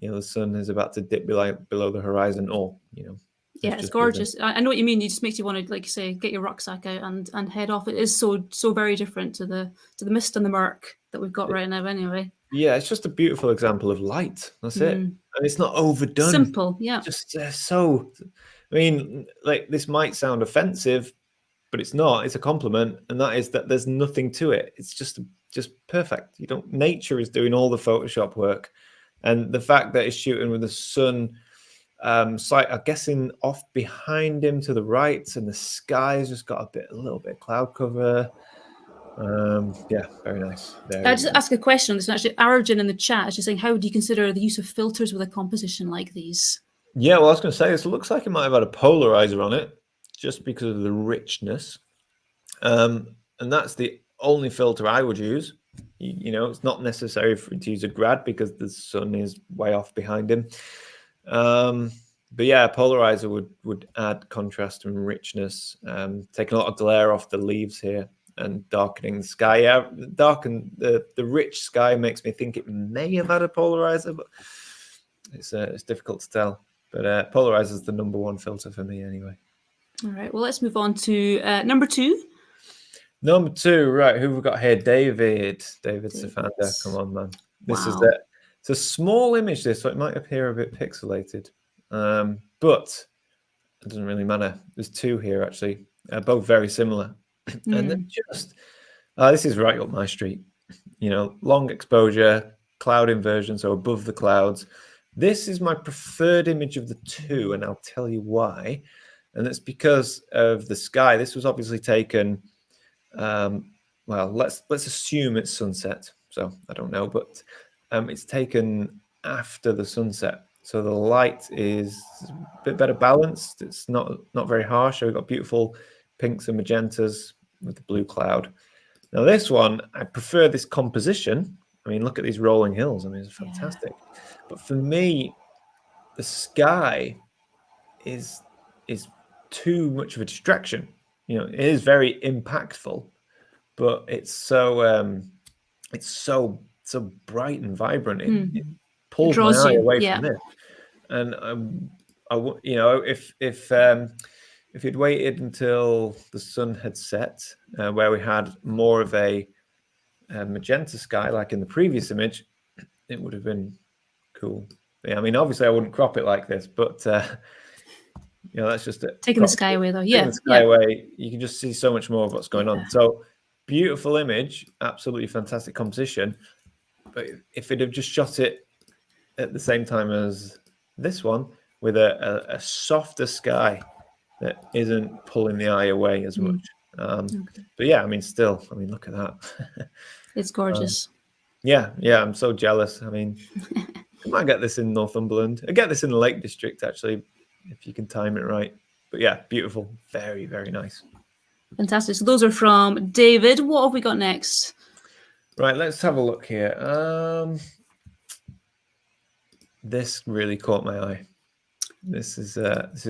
the sun is about to dip below the horizon, or, Yeah, it's gorgeous. I know what you mean. It just makes you want to, like you say, get your rucksack out and head off. It is so very different to the mist and the murk that we've got right now anyway. Yeah, it's just a beautiful example of light. That's it. And it's not overdone. Simple, yeah. Just so, I mean, like, this might sound offensive, but it's not. It's a compliment, and that is that there's nothing to it. It's just perfect. Nature is doing all the Photoshop work, and the fact that it's shooting with the sun, I'm guessing off behind him to the right, and the sky's just got a little bit of cloud cover. Yeah, very nice. I'll just ask a question on this. Actually, Arjun in the chat is just saying, how do you consider the use of filters with a composition like these? Yeah, well, I was going to say, this looks like it might have had a polarizer on it, just because of the richness. And that's the only filter I would use. It's not necessary for him to use a grad because the sun is way off behind him. But yeah, polarizer would add contrast and richness, taking a lot of glare off the leaves here and darkening the sky. Yeah, the rich sky makes me think it may have had a polarizer, but it's difficult to tell. But polarizer is the number one filter for me anyway. All right, well, let's move on to number 2. Number 2, right? Who have we got here? David Safanda. Come on, man. This is it. It's a small image, this, so it might appear a bit pixelated, but it doesn't really matter. There's 2 here actually, both very similar, and they're just this is right up my street. Long exposure, cloud inversion, so above the clouds. This is my preferred image of the 2, and I'll tell you why. And that's because of the sky. This was obviously taken. Well, let's assume it's sunset. So I don't know, but it's taken after the sunset, so the light is a bit better balanced. It's not very harsh. So we've got beautiful pinks and magentas with the blue cloud. Now this one, I prefer this composition. I mean, look at these rolling hills. I mean, it's fantastic. Yeah. But for me, the sky is too much of a distraction. It is very impactful, but it's so bright and vibrant. It pulls my eye away from this. And if you'd waited until the sun had set, where we had more of a magenta sky, like in the previous image, it would have been cool. Yeah, I mean, obviously, I wouldn't crop it like this, but that's just it. Taking the sky away, though. Yeah, taking the sky away, you can just see so much more of what's going on. So beautiful image, absolutely fantastic composition. But if it had just shot it at the same time as this one with a softer sky that isn't pulling the eye away as much. But yeah, I mean, look at that. It's gorgeous. Yeah, I'm so jealous. I mean, you might get this in Northumberland. I get this in the Lake District, actually, if you can time it right. But yeah, beautiful. Very, very nice. Fantastic. So those are from David. What have we got next? Right, let's have a look here. This really caught my eye. This is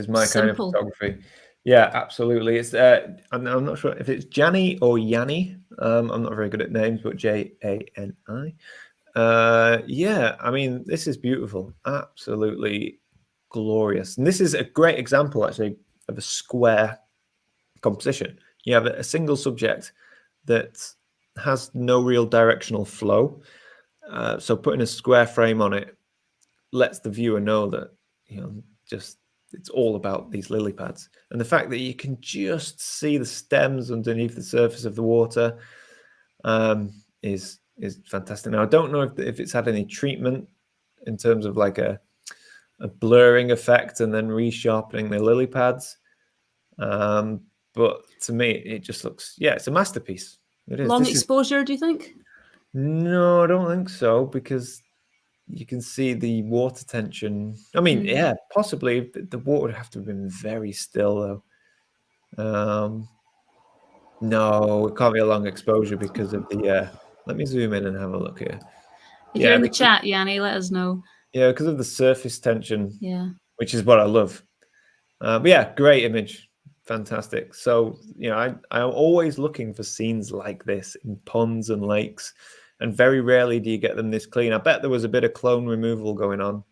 my kind of photography. Yeah, absolutely. It's I'm not sure if it's Jani or Yanni. I'm not very good at names, but Jani. Yeah, I mean, this is beautiful. Absolutely glorious. And this is a great example, actually, of a square composition. You have a single subject that has no real directional flow. So putting a square frame on it lets the viewer know that, just it's all about these lily pads. And the fact that you can just see the stems underneath the surface of the water is fantastic. Now, I don't know if it's had any treatment in terms of like a blurring effect and then resharpening the lily pads. But to me, it just looks, it's a masterpiece. It is. Long exposure, do you think? No, I don't think so, because you can see the water tension. I mean, yeah, possibly. The water would have to have been very still, though. No, it can't be a long exposure because of the... let me zoom in and have a look here. If you're in the chat, Yanni, let us know. Yeah, because of the surface tension, which is what I love. But yeah, great image. Fantastic. So, I'm always looking for scenes like this in ponds and lakes. And very rarely do you get them this clean. I bet there was a bit of clone removal going on,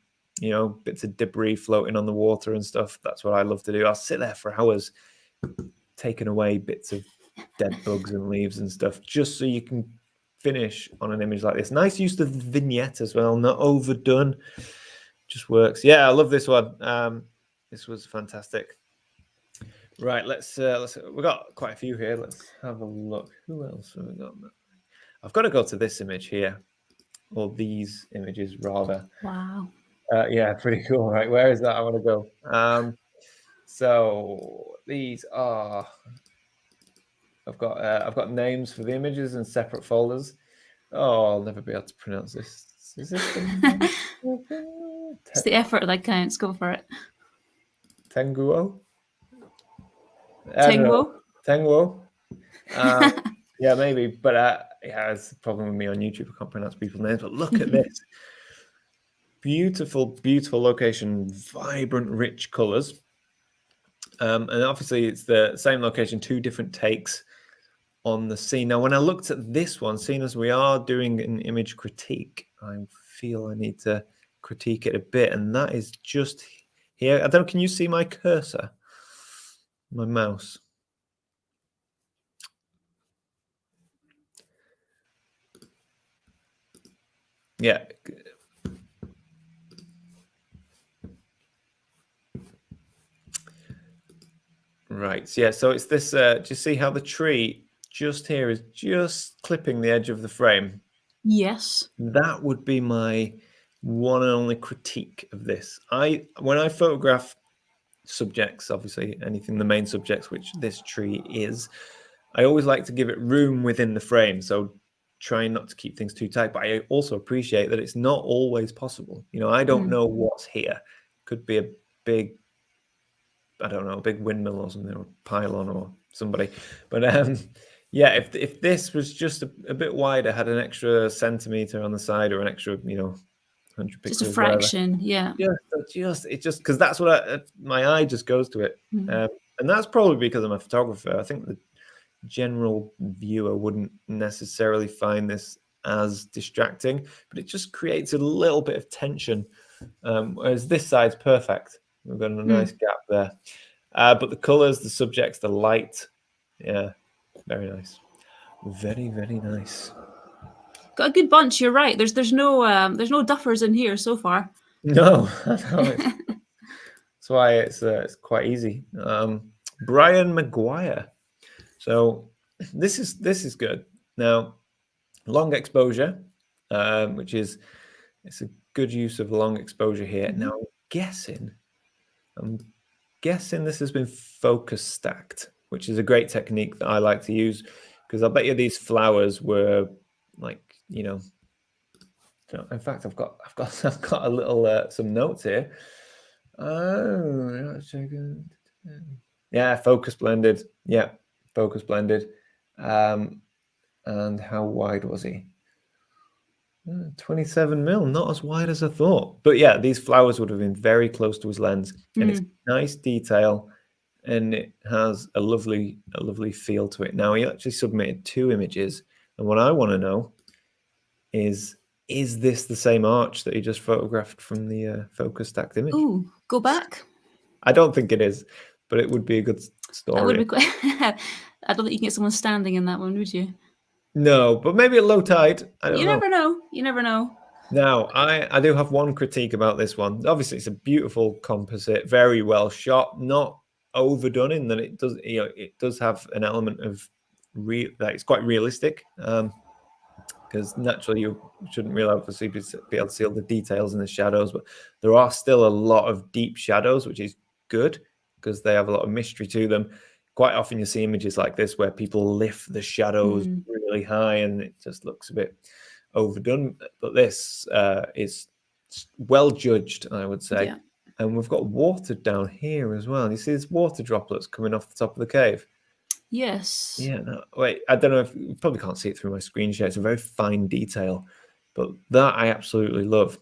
bits of debris floating on the water and stuff. That's what I love to do. I'll sit there for hours taking away bits of dead bugs and leaves and stuff, just so you can finish on an image like this. Nice use of the vignette as well, not overdone. Just works. Yeah, I love this one. This was fantastic. Right, let's we've got quite a few here. Let's have a look. Who else have we got? I've got to go to this image here, or these images rather. Wow. Yeah, pretty cool, right? Where is that? I want to go. So these are. I've got names for the images in separate folders. Oh, I'll never be able to pronounce this. Is this? It's the effort that counts. Go for it. Tenguo. Tenguo. Yeah, maybe, but it's a problem with me on YouTube. I can't pronounce people's names, but look at this. Beautiful, beautiful location, vibrant, rich colors. And obviously it's the same location, 2 different takes on the scene. Now, when I looked at this one, seeing as we are doing an image critique, I feel I need to critique it a bit. And that is just here. I don't know, can you see my cursor? My mouse? Yeah. Right. Yeah. So it's this. Do you see how the tree just here is just clipping the edge of the frame? Yes. That would be my one and only critique of this. When I photograph subjects, obviously anything the main subjects, which this tree is, I always like to give it room within the frame. So trying not to keep things too tight. But I also appreciate that it's not always possible. You know, I don't know what's here. Could be a big, I don't know, a big windmill or something, or a pylon or somebody. But yeah, if this was just a bit wider, had an extra centimeter on the side or an extra, 100 pixels, just a fraction, whatever. It just because that's what my eye just goes to it, and that's probably because I'm a photographer. I think the general viewer wouldn't necessarily find this as distracting, but it just creates a little bit of tension. Whereas this side's perfect. We've got a nice gap there. But the colors, the subjects, the light, yeah, very nice. Very, very nice. Got a good bunch. You're right. There's no duffers in here so far. No, that's why it's quite easy. Brian Maguire. So this is good. Now, long exposure, which is it's a good use of long exposure here. Now, I'm guessing this has been focus stacked, which is a great technique that I like to use, because I bet you these flowers were like, in fact, I've got a little some notes here. Yeah, focus blended. Yeah, focus blended. And how wide was he? 27 mil, not as wide as I thought. But yeah, these flowers would have been very close to his lens, and it's nice detail, and it has a lovely feel to it. Now, he actually submitted 2 images, and what I want to know is this the same arch that he just photographed from the focus stacked image? Ooh, go back. I don't think it is, but it would be a good story. That would be quite I don't think you can get someone standing in that one, would you? No, but maybe at low tide. I don't know. You never know. Now, I do have one critique about this one. Obviously, it's a beautiful composite, very well shot, not overdone in that it does, it does have an element of that it's quite realistic. Because naturally you shouldn't really obviously be able to see all the details in the shadows, but there are still a lot of deep shadows, which is good because they have a lot of mystery to them. Quite often you see images like this where people lift the shadows really high and it just looks a bit overdone. But this is well judged, I would say. Yeah. And we've got water down here as well. You see these water droplets coming off the top of the cave? Yes. Yeah. No, wait, I don't know if you probably can't see it through my screen share. It's a very fine detail, but that I absolutely love.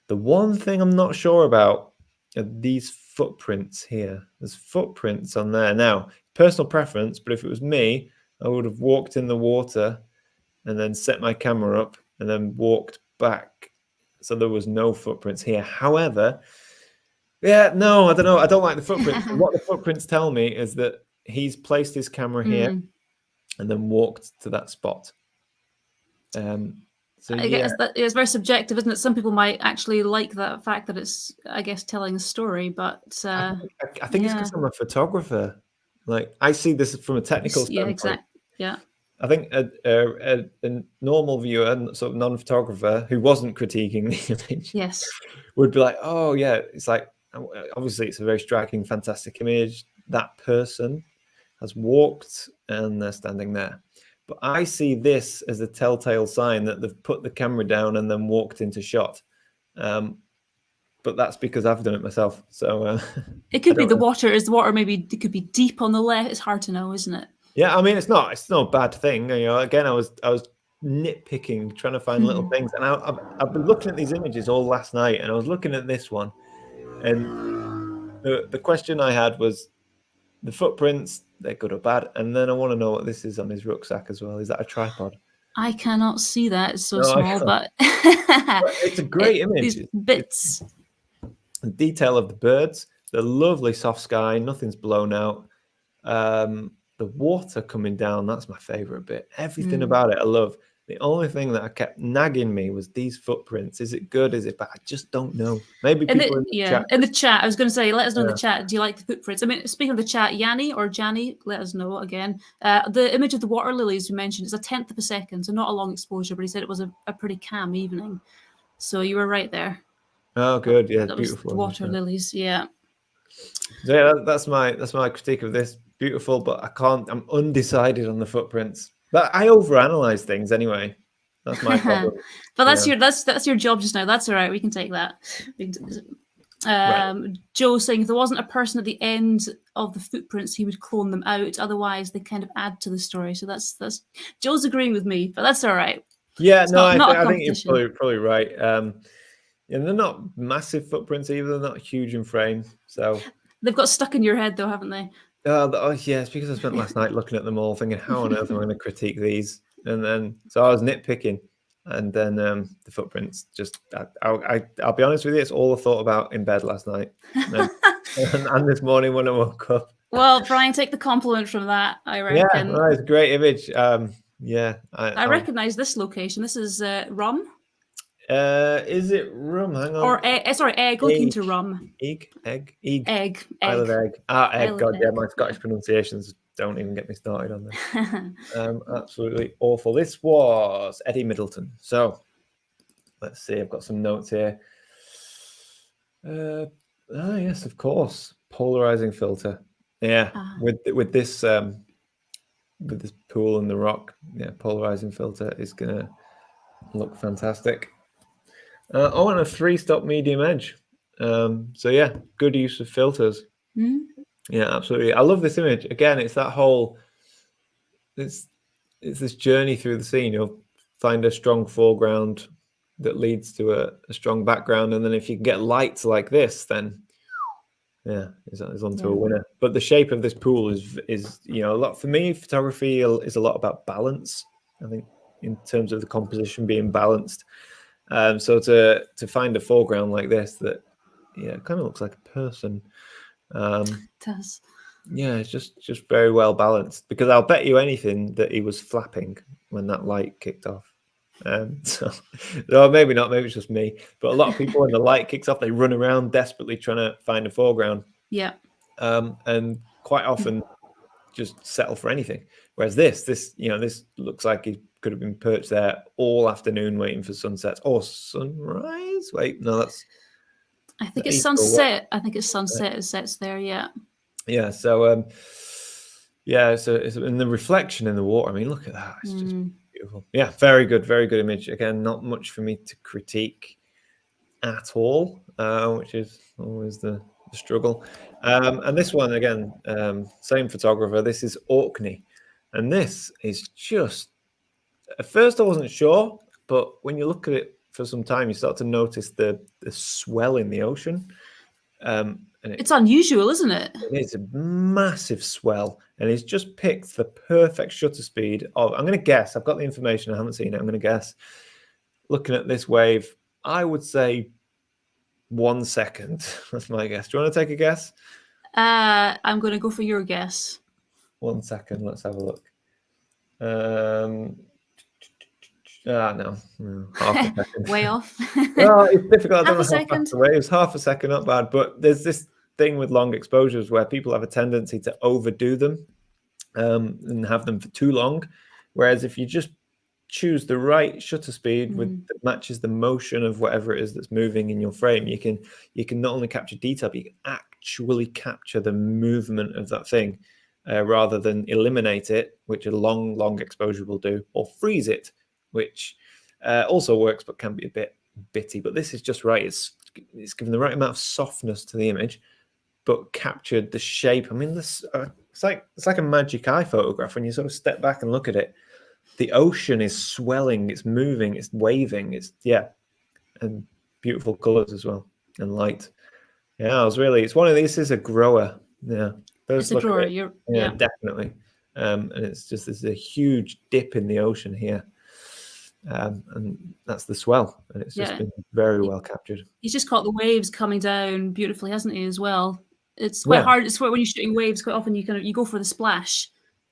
The one thing I'm not sure about are these footprints here. There's footprints on there. Now, personal preference, but if it was me, I would have walked in the water and then set my camera up and then walked back. So there was no footprints here. However, yeah, no, I don't know. I don't like the footprints. What the footprints tell me is that he's placed his camera here and then walked to that spot. So I guess that it's very subjective, isn't it? Some people might actually like that fact that it's, I guess, telling a story, but I think it's because I'm a photographer. Like, I see this from a technical standpoint. Yeah, exactly. Yeah. I think a normal viewer, sort of non-photographer who wasn't critiquing the image, would be like, oh yeah, it's like, obviously it's a very striking, fantastic image. That person has walked and they're standing there. But I see this as a telltale sign that they've put the camera down and then walked into shot. But that's because I've done it myself. So it could be the water. Is the water maybe it could be deep on the left? It's hard to know, isn't it? Yeah, I mean it's not a bad thing. Again, I was nitpicking, trying to find little things. And I've been looking at these images all last night, and I was looking at this one, and the question I had was the footprints, they're good or bad, and then I want to know what this is on his rucksack as well. Is that a tripod? I cannot see that. It's so small, but it's a great image. These bits. The detail of the birds, the lovely soft sky, nothing's blown out. The water coming down, that's my favorite bit. Everything about it I love. The only thing that I kept nagging me was these footprints. Is it good? Is it bad? I just don't know. Maybe people in the chat. In the chat, I was going to say, let us know in the chat. Do you like the footprints? I mean, speaking of the chat, Yanni or Jani, let us know again. The image of the water lilies we mentioned is 1/10 of a second, so not a long exposure, but he said it was a pretty calm evening. So you were right there. Oh, good. Yeah, that beautiful. Was the water lilies, yeah. So yeah, that's my critique of this. Beautiful, but I'm undecided on the footprints. But I overanalyze things anyway. That's my problem. But that's your job just now. That's all right. We can take that. Right. Joe saying if there wasn't a person at the end of the footprints, he would clone them out. Otherwise, they kind of add to the story. So that's Joe's agreeing with me, but that's all right. Yeah, I think you're probably right. And they're not massive footprints either. They're not huge in frame. So they've got stuck in your head though, haven't they? Yeah, it's because I spent last night looking at them all, thinking, how on earth am I going to critique these? And then, so I was nitpicking, and then the footprints just, I'll be honest with you, it's all I thought about in bed last night, and this morning when I woke up. Well, Brian, take the compliment from that, I reckon. Yeah, it's a great image. I recognize this location. This is Rum. Is it Rum? Hang on. Or sorry, Egg. Looking to Rum. Egg. Isle of Egg. Egg. God, yeah, my Scottish pronunciations don't even get me started on this. Absolutely awful. This was Eddie Middleton. So let's see. I've got some notes here. Yes, of course. Polarizing filter. Yeah, with this pool and the rock. Yeah, polarizing filter is gonna look fantastic. And a 3-stop medium edge. So yeah, good use of filters. Yeah, absolutely. I love this image. Again, it's that whole, it's this journey through the scene. You'll find a strong foreground that leads to a strong background, and then if you can get lights like this, then yeah, it's on to a winner. But the shape of this pool is a lot for me. Photography is a lot about balance. I think in terms of the composition being balanced. So to find a foreground like this that kind of looks like a person. It does. Yeah, it's just very well balanced, because I'll bet you anything that he was flapping when that light kicked off. So maybe not, maybe it's just me, but a lot of people when the light kicks off, they run around desperately trying to find a foreground. Yeah. And quite often just settle for anything. Whereas this looks like he could have been perched there all afternoon waiting for sunsets or sunrise. Wait, no, that's. I think it's sunset. I think it's sunset. It sets there. Yeah. Yeah. So, it's in the reflection in the water. I mean, look at that. It's just beautiful. Yeah. Very good image. Again, not much for me to critique at all, which is always the struggle. And this one again, same photographer. This is Orkney, and this is just. At first, I wasn't sure, but when you look at it for some time, you start to notice the swell in the ocean. And it's unusual, isn't it? It's a massive swell, and he's just picked the perfect shutter speed of. I'm going to guess. I've got the information. I haven't seen it. I'm going to guess. Looking at this wave, I would say 1 second. That's my guess. Do you want to take a guess? I'm going to go for your guess. 1 second. Let's have a look. No, half a second. Way off. Well, it's difficult. I don't know how fast the waves. Half a second, not bad. But there's this thing with long exposures where people have a tendency to overdo them and have them for too long. Whereas if you just choose the right shutter speed that matches the motion of whatever it is that's moving in your frame, you can not only capture detail, but you can actually capture the movement of that thing rather than eliminate it, which a long exposure will do, or freeze it, which also works but can be a bit bitty. But this is just right. It's given the right amount of softness to the image, but captured the shape. I mean, this it's like a magic eye photograph when you sort of step back and look at it. the ocean is swelling, it's moving, it's waving, and beautiful colors as well, and light. Yeah, it's one of these is a grower. Yeah, it's a grower. Yeah, definitely. And it's just there's a huge dip in the ocean here, and that's the swell, and it's just been very well captured. He's just caught the waves coming down beautifully, hasn't he? As well, it's quite hard. It's when you're shooting waves, quite often you go for the splash,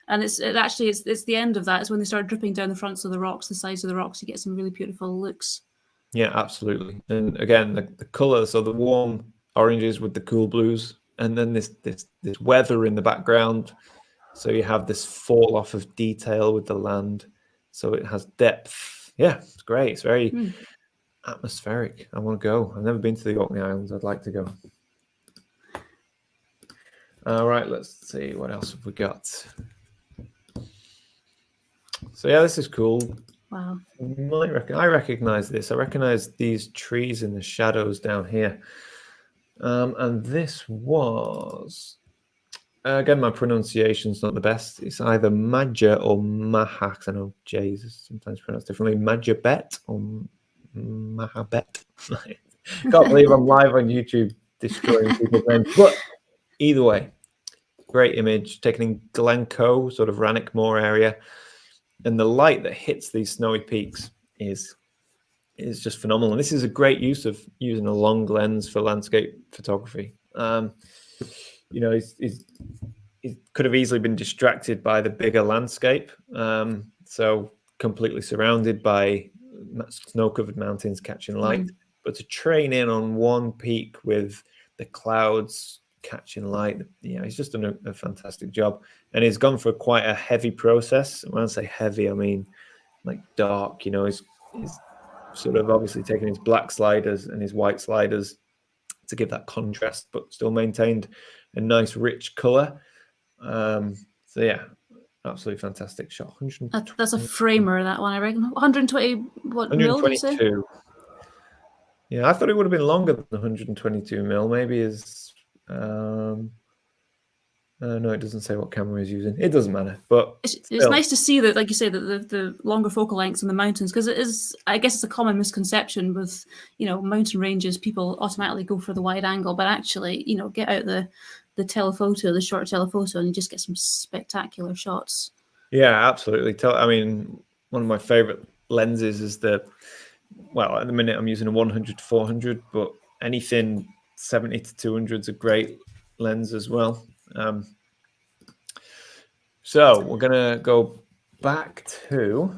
and it's the end of that. It's when they start dripping down the fronts of the rocks, the sides of the rocks. You get some really beautiful looks. Yeah, absolutely. And again, the color, so the warm oranges with the cool blues, and then this weather in the background. So you have this fall off of detail with the land, so it has depth. Yeah, it's great. It's very atmospheric. I want to go. I've never been to the Orkney Islands. I'd like to go. All right, let's see what else have we got. So yeah, this is cool. Wow. I recognize this. I recognize these trees in the shadows down here. And this was, again, my pronunciation's not the best. It's either Maja or Mahak. I know J's is sometimes pronounced differently. Majabet or Mahabet. Can't believe I'm live on YouTube destroying people's names. But either way, great image taken in Glencoe, sort of Rannochmore area. And the light that hits these snowy peaks is just phenomenal. And this is a great use of using a long lens for landscape photography. He could have easily been distracted by the bigger landscape. So completely surrounded by snow-covered mountains catching light. But to train in on one peak with the clouds catching light, he's just done a fantastic job. And he's gone for quite a heavy process. When I say heavy, I mean like dark. He's sort of obviously taking his black sliders and his white sliders to give that contrast, but still maintained a nice rich color. So yeah, absolutely fantastic shot. That's a framer, that one, I reckon. 120 what 122 mil? Yeah, I thought it would have been longer than 122 mil. Maybe is no, it doesn't say what camera he's using. It doesn't matter, but it's nice to see that, like you say, that the longer focal lengths in the mountains, because it is, I guess, it's a common misconception with mountain ranges. People automatically go for the wide angle, but actually, get out the telephoto, the short telephoto, and you just get some spectacular shots. Yeah, absolutely. I mean, one of my favorite lenses is at the minute I'm using a 100 to 400, but anything 70 to 200 is a great lens as well. So we're gonna go back to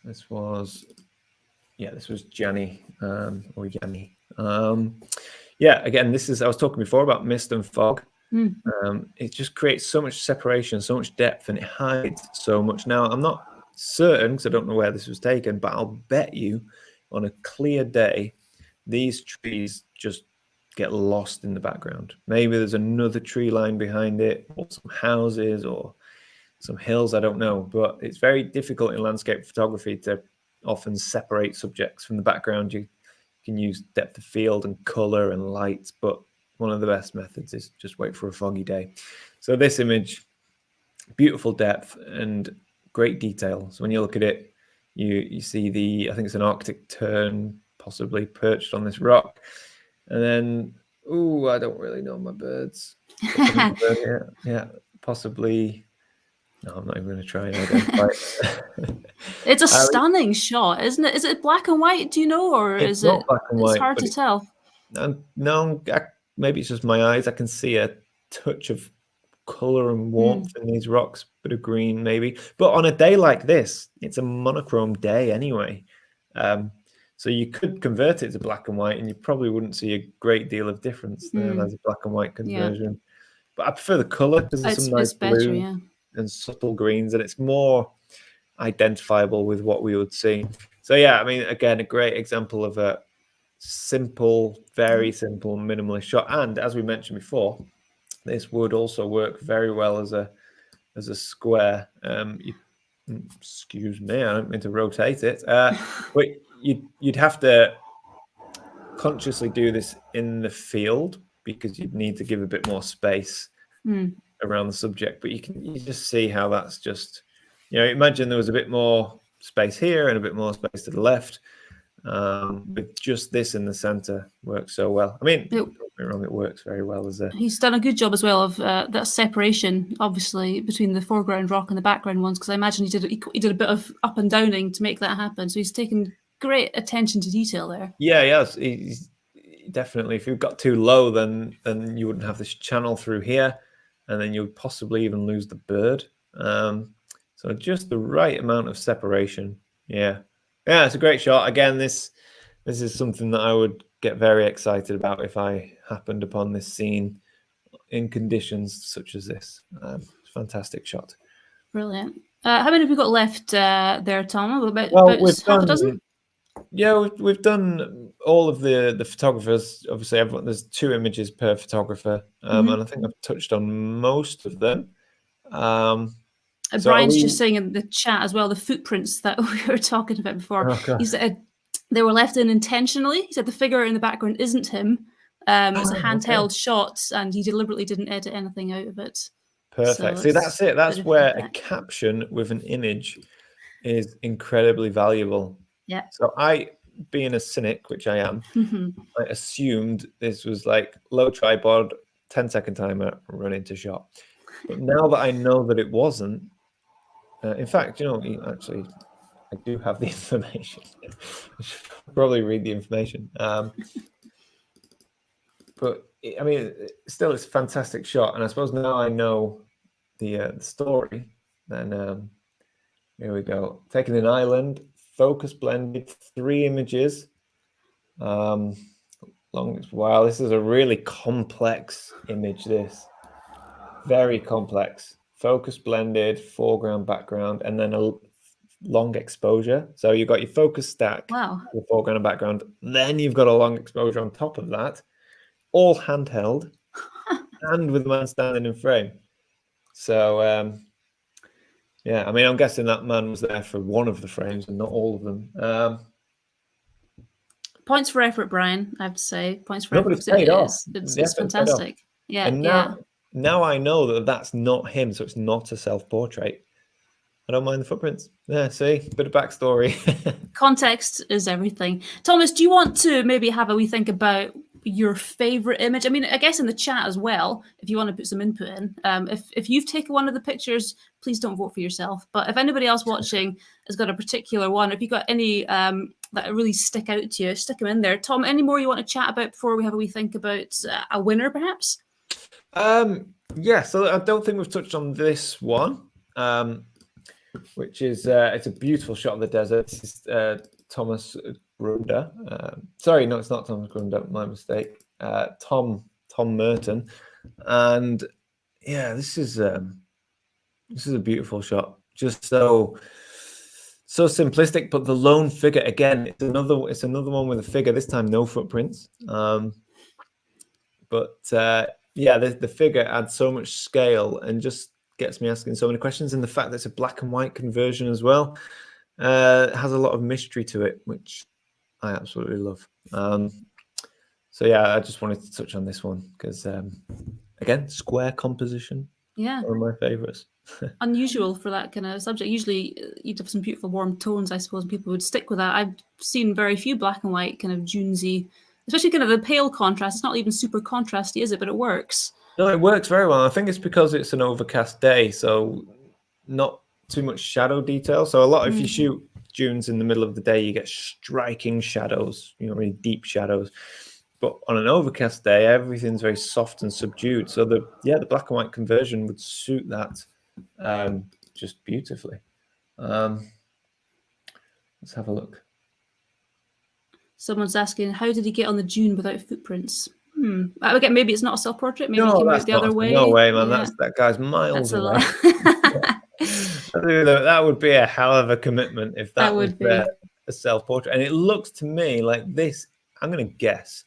this was Gianni or Yanni. Again, I was talking before about mist and fog. It just creates so much separation, so much depth, and it hides so much. Now, I'm not certain because I don't know where this was taken, but I'll bet you on a clear day, these trees just get lost in the background. Maybe there's another tree line behind it, or some houses, or some hills, I don't know. But it's very difficult in landscape photography to often separate subjects from the background. You can use depth of field and color and light, but one of the best methods is just wait for a foggy day. So this image, beautiful depth and great detail. So when you look at it, you see I think it's an Arctic tern possibly perched on this rock. And then, I don't really know my birds. Yeah, possibly. No, I'm not even going to try and identify it. It's a stunning shot, isn't it? Is it black and white? Do you know, or is it? Black and white, it's hard to tell. No, maybe it's just my eyes. I can see a touch of color and warmth in these rocks, bit of green maybe. But on a day like this, it's a monochrome day anyway. So you could convert it to black and white, and you probably wouldn't see a great deal of difference there. There's a black and white conversion. Yeah. But I prefer the color because there's some nice blue and subtle greens, and it's more identifiable with what we would see. So yeah, I mean, again, a great example of a simple, very simple, minimalist shot. And as we mentioned before, this would also work very well as a square. Excuse me, I don't mean to rotate it. But you'd have to consciously do this in the field because you'd need to give a bit more space around the subject. But you just see how that's just imagine there was a bit more space here and a bit more space to the left. With just this in the center works so well. I mean, don't get me wrong, it works very well as a. He's done a good job as well of that separation, obviously, between the foreground rock and the background ones, because I imagine he did a bit of up and downing to make that happen. So he's taken great attention to detail there. Yeah, yes, he's definitely. If you've got too low, then you wouldn't have this channel through here, and then you'd possibly even lose the bird. So just the right amount of separation. Yeah, it's a great shot. Again, this is something that I would get very excited about if I happened upon this scene in conditions such as this. Fantastic shot. Brilliant. How many have we got left there, Tom? About half a dozen? Yeah, we've done all of the photographers. Obviously, there's 2 images per photographer, and I think I've touched on most of them. Brian's just saying in the chat as well, the footprints that we were talking about before. He said they were left in intentionally. He said the figure in the background isn't him. It's a handheld shot, and he deliberately didn't edit anything out of it. Perfect. See, that's it. That's where a caption with an image is incredibly valuable. Yeah. So being a cynic, which I am, I assumed this was like low tripod, 10-second timer, run into shot. But now that I know that it wasn't, in fact, actually, I do have the information. I should probably read the information. But I mean, still, it's a fantastic shot. And I suppose now I know the story. Then here we go. Taking an island, focus blended, 3 images. Wow, this is a really complex image. This very complex. Focus blended, foreground, background, and then a long exposure. So you've got your focus stack, the foreground and background. Then you've got a long exposure on top of that, all handheld, and with the man standing in frame. So yeah, I mean, I'm guessing that man was there for one of the frames and not all of them. Points for effort, Brian. I have to say, points for effort. It's paid off. It's fantastic. Yeah, and now I know that that's not him, so it's not a self-portrait. I don't mind the footprints. Yeah, see, bit of backstory. Context is everything. Thomas, do you want to maybe have a wee think about your favorite image? I mean, I guess in the chat as well, if you want to put some input in. If you've taken one of the pictures, please don't vote for yourself. But if anybody else watching has got a particular one, if you've got any that really stick out to you, stick them in there. Tom, any more you want to chat about before we have a wee think about a winner, perhaps? Yeah, so I don't think we've touched on this one, which is it's a beautiful shot of the desert. This is Thomas Grunder. Sorry, no, it's not Thomas Grunder. My mistake. Tom Merton, and yeah, this is a beautiful shot. Just so simplistic, but the lone figure again. It's another one with a figure. This time, no footprints. Yeah, the figure adds so much scale and just gets me asking so many questions. And the fact that it's a black and white conversion as well has a lot of mystery to it, which I absolutely love. So yeah, I just wanted to touch on this one because again, square composition. Yeah, one of my favorites. Unusual for that kind of subject. Usually you'd have some beautiful warm tones, I suppose, and people would stick with that. I've seen very few black and white kind of dunesy, especially kind of the pale contrast. It's not even super contrasty, is it? But it works. No, it works very well. I think it's because it's an overcast day, so not too much shadow detail. So a lot, if you shoot dunes in the middle of the day, you get striking shadows, really deep shadows. But on an overcast day, everything's very soft and subdued. So the black and white conversion would suit that just beautifully. Let's have a look. Someone's asking, how did he get on the dune without footprints? Again, maybe it's not a self-portrait. Maybe he came out the other way. No way, man. Yeah. That guy's miles away. That would be a hell of a commitment if that would be a self-portrait. And it looks to me like this. I'm going to guess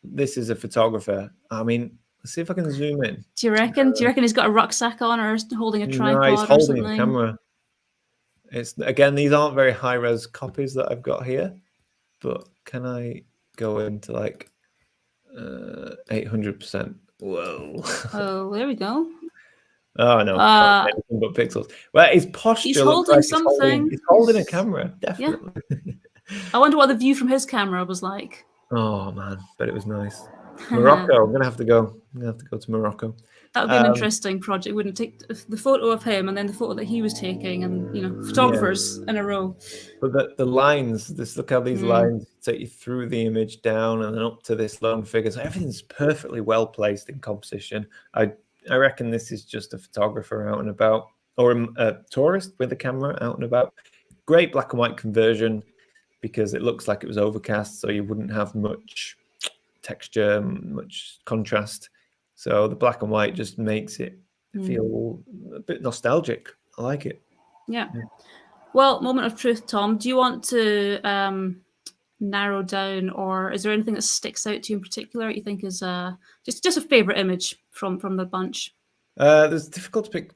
this is a photographer. I mean, let's see if I can zoom in. Do you reckon he's got a rucksack on or holding a tripod? No, he's holding or something? A camera. It's again, these aren't very high-res copies that I've got here, but can I go into like 800%? Whoa! Oh, there we go. Oh no, anything but pixels. Well, his posture he's looks holding like something. He's holding a camera, definitely. Yeah. I wonder what the view from his camera was like. Oh man, but it was nice. Morocco. I'm gonna have to go. I'm gonna have to go to Morocco. That would be an interesting project, wouldn't it? Take the photo of him and then the photo that he was taking, and photographers in a row. But the lines, look how these lines take you through the image, down and then up to this lone figure. So everything's perfectly well placed in composition. I reckon this is just a photographer out and about, or a tourist with a camera out and about. Great black and white conversion, because it looks like it was overcast, so you wouldn't have much texture, much contrast. So the black and white just makes it feel a bit nostalgic. I like it. Yeah. Well, moment of truth, Tom. Do you want to narrow down, or is there anything that sticks out to you in particular that you think is just a favorite image from the bunch? It's difficult to pick.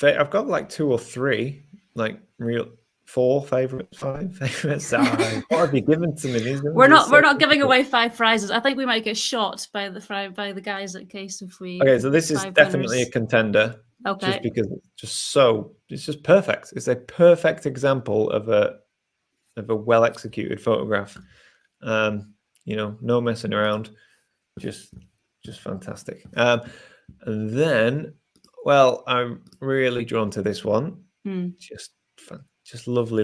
I've got like 2 or 3, like real 4 favorites, 5 favorites. What have you given to me? We're not giving away 5 prizes. I think we might get shot by the guys at Kase if we. Okay, so this is definitely a contender. Okay. Just because it's just perfect. It's a perfect example of a well executed photograph. No messing around. Just fantastic. And then, well, I'm really drawn to this one. Just fun. Just lovely.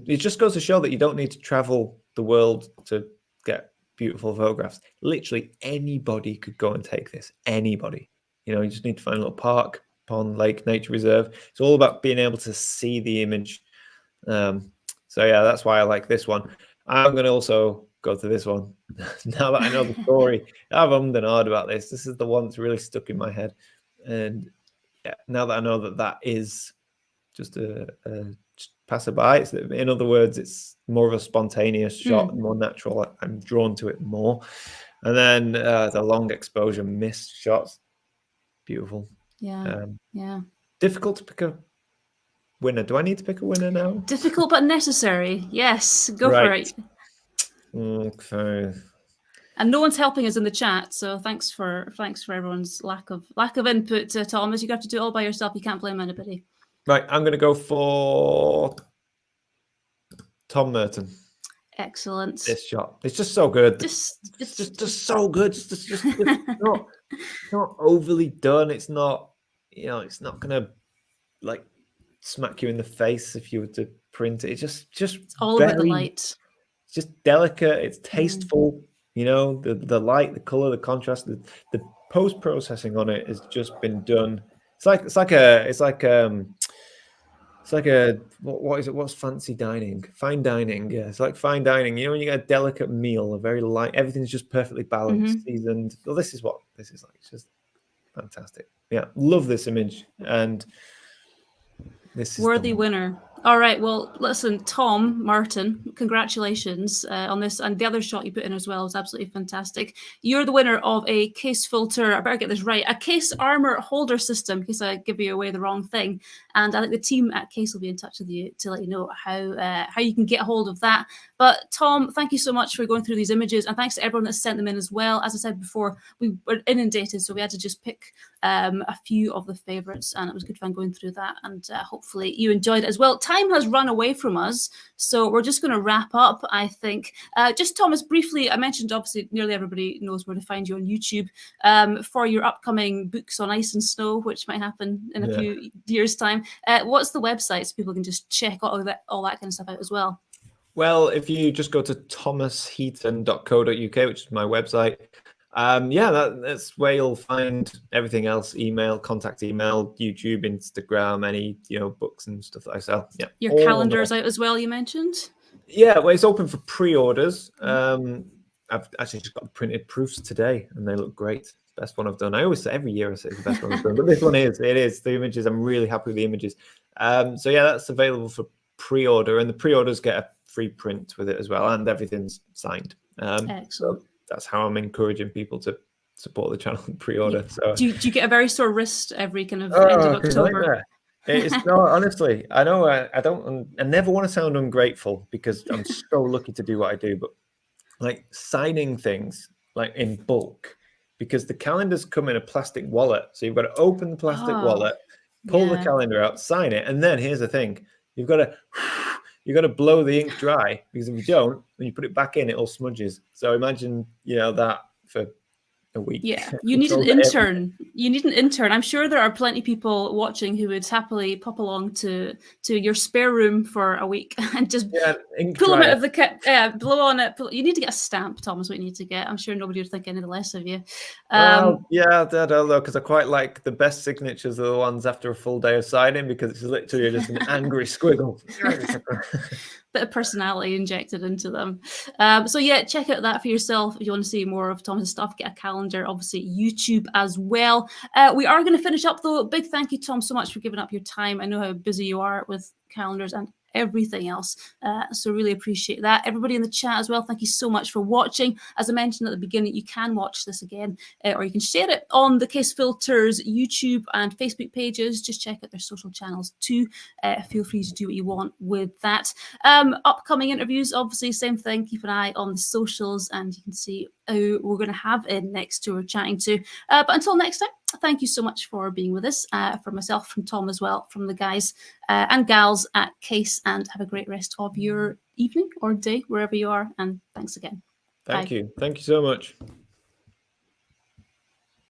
It just goes to show that you don't need to travel the world to get beautiful photographs. Literally anybody could go and take this. Anybody. You just need to find a little park, pond, lake, nature reserve. It's all about being able to see the image. So yeah, that's why I like this one. I'm going to also go to this one. Now that I know the story, I've ummed and ahed about this. This is the one that's really stuck in my head. And yeah, now that I know that is just a passerby, in other words, it's more of a spontaneous shot, more natural. I'm drawn to it more. And then the long exposure mist shots, beautiful. Yeah. Difficult to pick a winner. Do I need to pick a winner now? Difficult but necessary. Yes, go for it. Okay. And no one's helping us in the chat, so thanks for everyone's lack of input, Thomas. You have to do it all by yourself. You can't blame anybody. Right, I'm going to go for Tom Merton. Excellent. This shot, it's just so good. Just so good. Just not overly done. It's not, it's not going to like smack you in the face if you were to print it. It's just all about the light. It's just delicate. It's tasteful. The light, the color, the contrast, the post processing on it has just been done. It's like what is it? What's fancy dining? Fine dining. Yeah, it's like fine dining. When you get a delicate meal, a very light, everything's just perfectly balanced, seasoned. Well, this is what this is like. It's just fantastic. Yeah, love this image, and this is worthy winner. All right. Well, listen, Tom Martin, congratulations on this. And the other shot you put in as well was absolutely fantastic. You're the winner of a Kase filter. I better get this right. A Kase armor holder system, in case I give you away the wrong thing. And I think the team at Kase will be in touch with you to let you know how you can get a hold of that. But Tom, thank you so much for going through these images. And thanks to everyone that sent them in as well. As I said before, we were inundated, so we had to just pick a few of the favorites. And it was good fun going through that. And hopefully you enjoyed it as well. Time has run away from us, so we're just going to wrap up, I think. Just, Thomas, briefly, I mentioned, obviously, nearly everybody knows where to find you on YouTube for your upcoming books on ice and snow, which might happen in a few years' time. What's the website so people can just check all that kind of stuff out as well? Well, if you just go to thomasheaton.co.uk, which is my website, that's where you'll find everything else: email, contact email, YouTube, Instagram, any books and stuff that I sell. Yeah, your calendar's out as well, you mentioned. Yeah, well, it's open for pre-orders. I've actually just got printed proofs today, and they look great. Best one I've done. I always say every year I say it's the best one I've done, but this one is. It is the images. I'm really happy with the images. So yeah, that's available for pre-order, and the pre-orders get a free print with it as well, and everything's signed. Excellent. So that's how I'm encouraging people to support the channel and pre-order. So do you get a very sore wrist every kind of end of October? It's not, honestly. I know I never want to sound ungrateful because I'm so lucky to do what I do, but like signing things like in bulk because the calendars come in a plastic wallet. So you've got to open the plastic wallet, pull the calendar out, sign it, and then here's the thing: you've got to blow the ink dry, because if you don't, when you put it back in, it all smudges. So imagine, you know, that for a week. Yeah, you need an intern. You need an intern. I'm sure there are plenty of people watching who would happily pop along to your spare room for a week and just pull them out of the kit, blow on it. You need to get a stamp, Tom, is what you need to get. I'm sure nobody would think any the less of you. Yeah, I don't know, because I quite like the best signatures are the ones after a full day of signing, because it's literally just an angry squiggle. Bit of personality injected into them. So yeah, check out that for yourself if you want to see more of Tom's stuff. Get a calendar, obviously YouTube as well. We are going to finish up though. Big thank you, Tom, so much for giving up your time. I know how busy you are with calendars and everything else, so really appreciate that. Everybody in the chat as well, thank you so much for watching. As I mentioned at the beginning, you can watch this again, or you can share it on the Kase Filters YouTube and Facebook pages. Just check out their social channels too. Feel free to do what you want with that. Upcoming interviews, obviously same thing. Keep an eye on the socials and you can see who we're going to have in next who we're chatting to. But until next time, thank you so much for being with us, from myself, from Tom as well, from the guys and gals at Kase, and have a great rest of your evening or day, wherever you are. And thanks again. Thank you. Thank you so much.